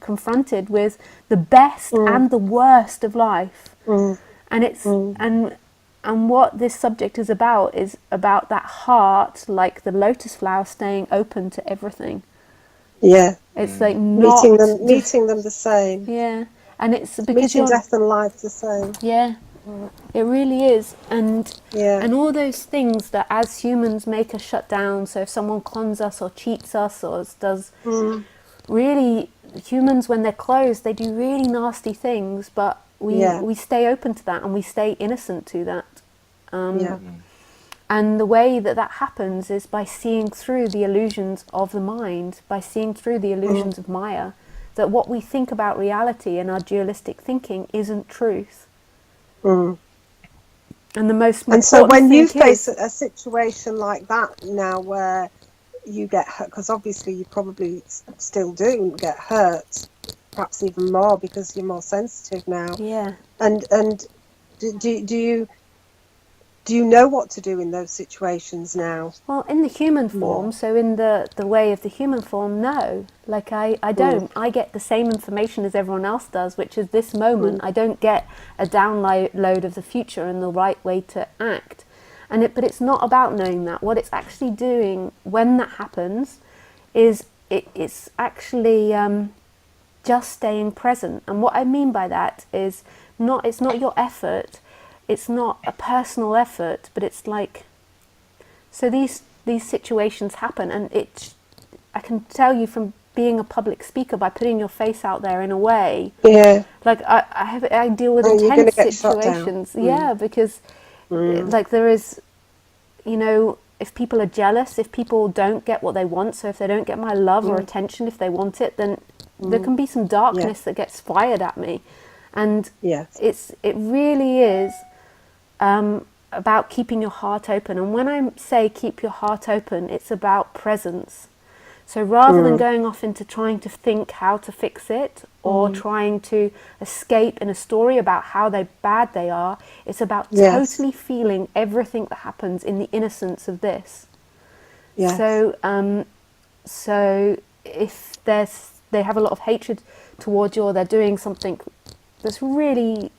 Speaker 2: confronted with the best and the worst of life. And it's and what this subject is about that heart, like the lotus flower, staying open to everything. It's like not
Speaker 1: meeting them the same.
Speaker 2: And it's because
Speaker 1: meeting death and life the same.
Speaker 2: It really is. And all those things that as humans make us shut down. So if someone cons us or cheats us or does really, humans, when they're closed, they do really nasty things, but we stay open to that, and we stay innocent to that. And the way that happens is by seeing through the illusions of the mind, by seeing through the illusions of Maya, that what we think about reality and our dualistic thinking isn't truth. And the most important
Speaker 1: so when you
Speaker 2: thing
Speaker 1: face a situation like that now, where you get hurt, because obviously you probably still do get hurt, perhaps even more because you're more sensitive now. And do you know what to do in those situations now?
Speaker 2: Well, in the human form, so in the way of the human form, no. Like I don't. I get the same information as everyone else does, which is this moment. I don't get a download of the future and the right way to act. But it's not about knowing that. What it's actually doing when that happens is it's actually just staying present. And what I mean by that is it's not your effort. It's not a personal effort, but it's like, so these situations happen, and I can tell you from being a public speaker, by putting your face out there in a way, like I deal with intense situations, because like there is, if people are jealous, if people don't get what they want, so if they don't get my love or attention, if they want it, then there can be some darkness that gets fired at me. And it really is about keeping your heart open. And when I say keep your heart open, it's about presence. So rather than going off into trying to think how to fix it, or trying to escape in a story about how bad they are, it's about totally feeling everything that happens in the innocence of this. So if they have a lot of hatred towards you, or they're doing something that's really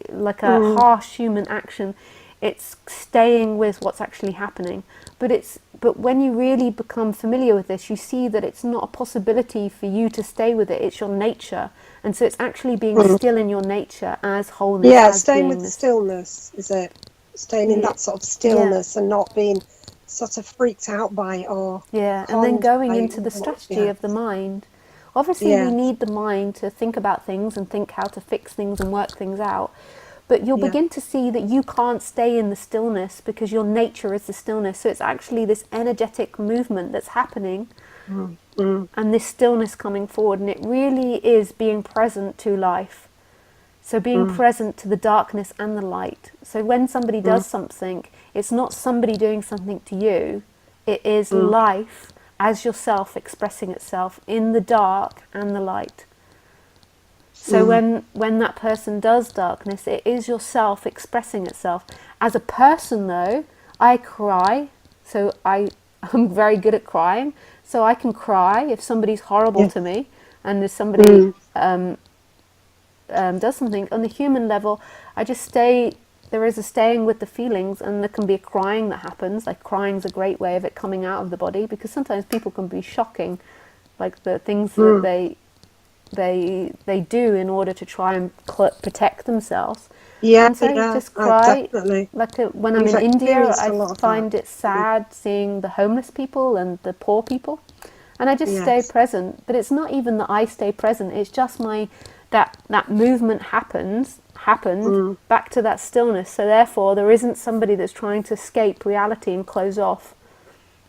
Speaker 2: like a harsh human action, it's staying with what's actually happening. But when you really become familiar with this, you see that it's not a possibility for you to stay with it. It's your nature. And so it's actually being still in your nature as wholeness. As
Speaker 1: staying with the stillness, is it? Staying in that sort of stillness and not being sort of freaked out by it, or
Speaker 2: and then going into the strategy of the mind. Obviously, we need the mind to think about things and think how to fix things and work things out. But you'll begin to see that you can't stay in the stillness, because your nature is the stillness. So it's actually this energetic movement that's happening, and this stillness coming forward. And it really is being present to life. So being present to the darkness and the light. So when somebody does something, it's not somebody doing something to you. It is life as yourself expressing itself in the dark and the light. So when that person does darkness, it is yourself expressing itself. As a person, though, I cry, so I'm very good at crying. So I can cry if somebody's horrible to me, and if somebody does something. On the human level, I just stay. There is a staying with the feelings, and there can be a crying that happens. Like, crying's a great way of it coming out of the body, because sometimes people can be shocking, like the things that they do in order to try and protect themselves. And so just cry. Like when I'm in India, I find it sad seeing the homeless people and the poor people, and I just stay present. But it's not even that I stay present, it's just that movement happened back to that stillness. So therefore there isn't somebody that's trying to escape reality and close off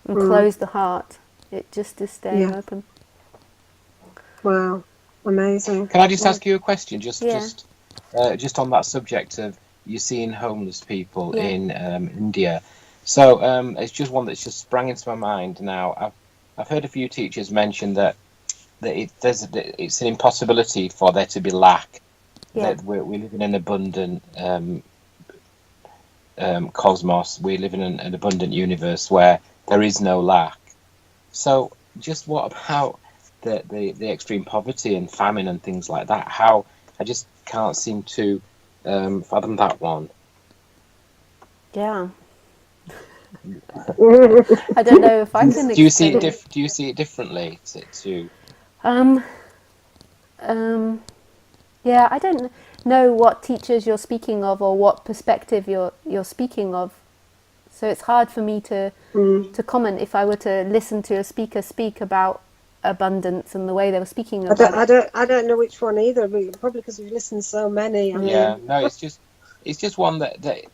Speaker 2: and close the heart. It just is staying open.
Speaker 1: Wow, amazing.
Speaker 3: Can I just ask you a question? Just on that subject of you seeing homeless people in India. So it's just one that's just sprang into my mind now. I've heard a few teachers mention that it's an impossibility for there to be lack. That we live in an abundant cosmos. We live in an abundant universe where there is no lack. So just what about the extreme poverty and famine and things like that? How I just can't seem to fathom that one.
Speaker 2: Yeah. I don't know if I can.
Speaker 3: Do you see it? Do you see it differently?
Speaker 2: Yeah, I don't know what teachers you're speaking of or what perspective you're speaking of. So it's hard for me to comment if I were to listen to a speaker speak about abundance and the way they were speaking about it.
Speaker 1: I don't know which one either, probably because we've listened to so many.
Speaker 3: No, it's just one that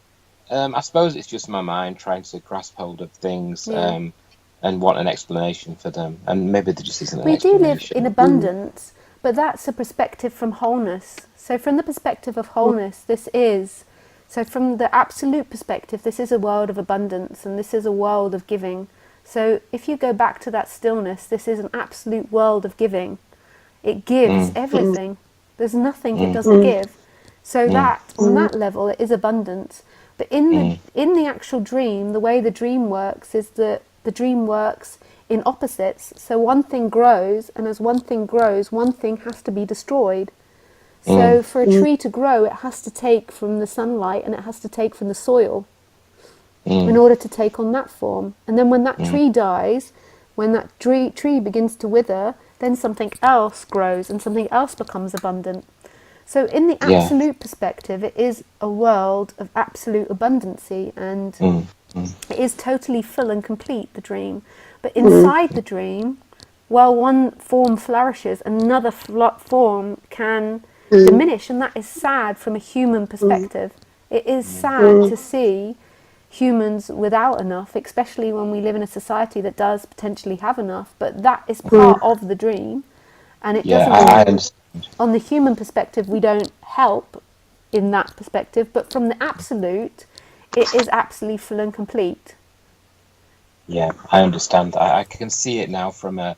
Speaker 3: I suppose it's just my mind trying to grasp hold of things and want an explanation for them, and maybe there just isn't an explanation.
Speaker 2: We do live in abundance, but that's a perspective from wholeness. So from the perspective of wholeness, so from the absolute perspective, this is a world of abundance and this is a world of giving. So if you go back to that stillness, this is an absolute world of giving. It gives everything. There's nothing it doesn't give. So that, on that level, it is abundance. But in the actual dream, the way the dream works is that the dream works in opposites. So one thing grows, and as one thing grows, one thing has to be destroyed. So for a tree to grow, it has to take from the sunlight and it has to take from the soil in order to take on that form. And then when that tree dies, when that tree begins to wither, then something else grows and something else becomes abundant. So in the absolute perspective, it is a world of absolute abundancy, and it is totally full and complete, the dream. But inside the dream, while one form flourishes, another form can diminish, and that is sad from a human perspective. It is sad to see humans without enough, especially when we live in a society that does potentially have enough, but that is part of the dream, and it doesn't on the human perspective we don't help in that perspective, but from the absolute it is absolutely full and complete.
Speaker 3: Yeah, I understand. I can see it now from a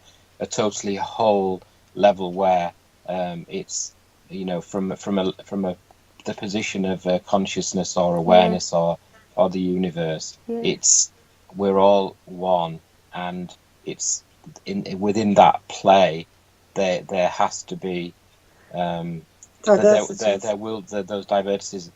Speaker 3: totally whole level where it's, you know, from the position of consciousness or awareness or the universe. It's we're all one, and it's within that play there has to be those diversities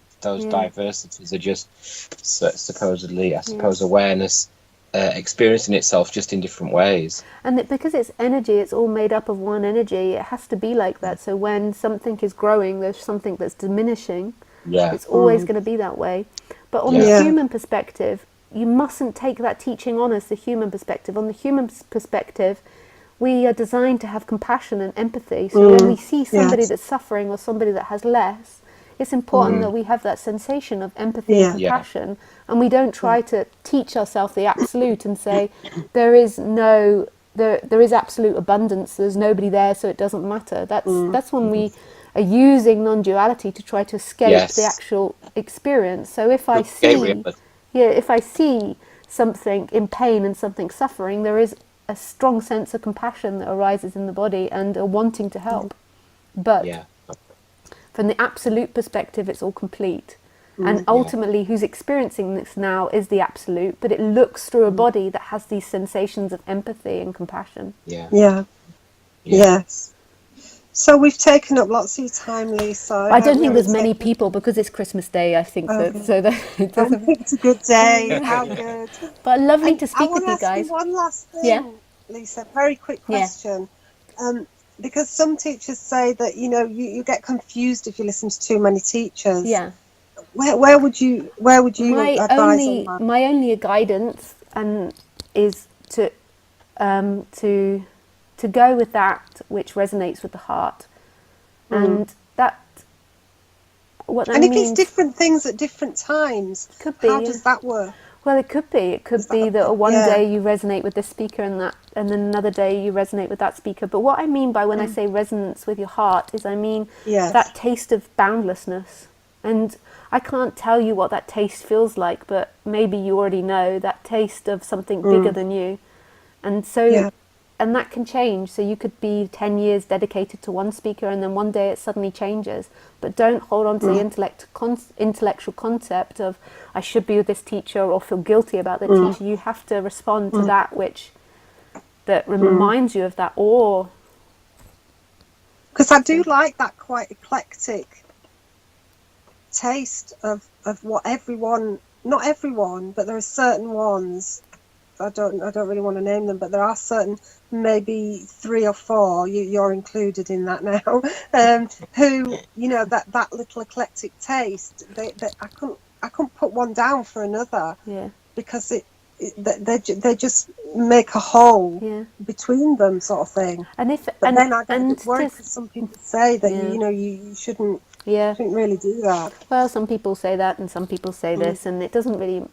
Speaker 3: are just supposedly, I suppose, awareness experiencing itself just in different ways.
Speaker 2: And because it's energy, it's all made up of one energy. It has to be like that. So when something is growing, there's something that's diminishing. It's always going to be that way. But on the human perspective, you mustn't take that teaching on as the human perspective. On the human perspective, we are designed to have compassion and empathy. So when we see somebody that's suffering or somebody that has less, it's important that we have that sensation of empathy and compassion, and we don't try to teach ourselves the absolute and say there is absolute abundance, there's nobody there, so it doesn't matter. That's when we are using non-duality to try to escape the actual experience. So if I see something in pain and something suffering, there is a strong sense of compassion that arises in the body and a wanting to help. But from the absolute perspective, it's all complete. And ultimately, who's experiencing this now is the absolute, but it looks through a body that has these sensations of empathy and compassion.
Speaker 1: Yes. So we've taken up lots of your time, Lisa.
Speaker 2: I don't think there's many people because it's Christmas Day. I think I think
Speaker 1: it's a good day. How good!
Speaker 2: But lovely to speak with you guys.
Speaker 1: I want to ask you one last thing, Lisa. Very quick question. Because some teachers say that you get confused if you listen to too many teachers. Where would you advise on that?
Speaker 2: My only guidance is to to go with that which resonates with the heart. And that, what that
Speaker 1: And if
Speaker 2: means,
Speaker 1: it's different things at different times,
Speaker 2: could be,
Speaker 1: how does that work?
Speaker 2: well, it could be. It could
Speaker 1: Is
Speaker 2: be
Speaker 1: that
Speaker 2: that one
Speaker 1: yeah.
Speaker 2: day you resonate with this speaker and then another day you resonate with that speaker. But what I mean by when I say resonance with your heart is I mean
Speaker 1: Yes.
Speaker 2: that taste of boundlessness. And I can't tell you what that taste feels like, but maybe you already know that taste of something bigger than you. And so,
Speaker 1: Yeah.
Speaker 2: and that can change. So you could be 10 years dedicated to one speaker and then one day it suddenly changes. But don't hold on to the intellectual concept of I should be with this teacher or feel guilty about the teacher. You have to respond to that that reminds you of that awe.
Speaker 1: Because I do like that quite eclectic taste of what everyone, not everyone, but there are certain ones, I don't really want to name them, but there are certain, maybe 3 or 4, you're included in that now, who, you know, that little eclectic taste, they I couldn't put one down for another,
Speaker 2: Yeah.
Speaker 1: because they just make a whole
Speaker 2: Yeah.
Speaker 1: between them, sort of thing.
Speaker 2: And if
Speaker 1: But
Speaker 2: and
Speaker 1: then I get a
Speaker 2: and
Speaker 1: bit worried
Speaker 2: to,
Speaker 1: because some people say that
Speaker 2: Yeah.
Speaker 1: you know you shouldn't
Speaker 2: yeah.
Speaker 1: really do that.
Speaker 2: Well, some people say that, and some people say this, and it doesn't really.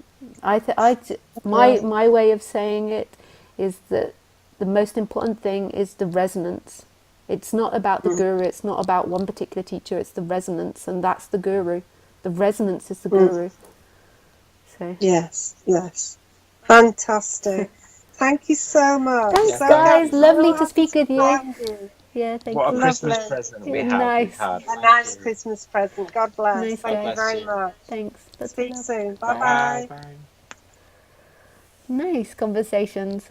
Speaker 1: Yeah.
Speaker 2: My way of saying it is that the most important thing is the resonance. It's not about the guru. It's not about one particular teacher. It's the resonance, and that's the guru. The resonance is the guru. So.
Speaker 1: Yes. Fantastic. Thank you so much.
Speaker 2: Thanks,
Speaker 1: So
Speaker 2: guys. Lovely to
Speaker 1: happy
Speaker 2: speak with you.
Speaker 1: find you.
Speaker 2: Yeah, thank
Speaker 3: What a
Speaker 2: you.
Speaker 3: Christmas
Speaker 1: Lovely.
Speaker 3: present
Speaker 2: Yeah,
Speaker 3: we've
Speaker 2: nice.
Speaker 3: had.
Speaker 1: A
Speaker 3: Thank
Speaker 1: nice
Speaker 3: you.
Speaker 1: Christmas present. God bless.
Speaker 2: Nice
Speaker 1: Thank
Speaker 2: guy.
Speaker 1: you very much.
Speaker 2: Thanks. That's
Speaker 1: Speak
Speaker 2: love.
Speaker 1: soon.
Speaker 2: Bye.
Speaker 3: Bye.
Speaker 1: Bye.
Speaker 3: Bye.
Speaker 2: Nice conversations.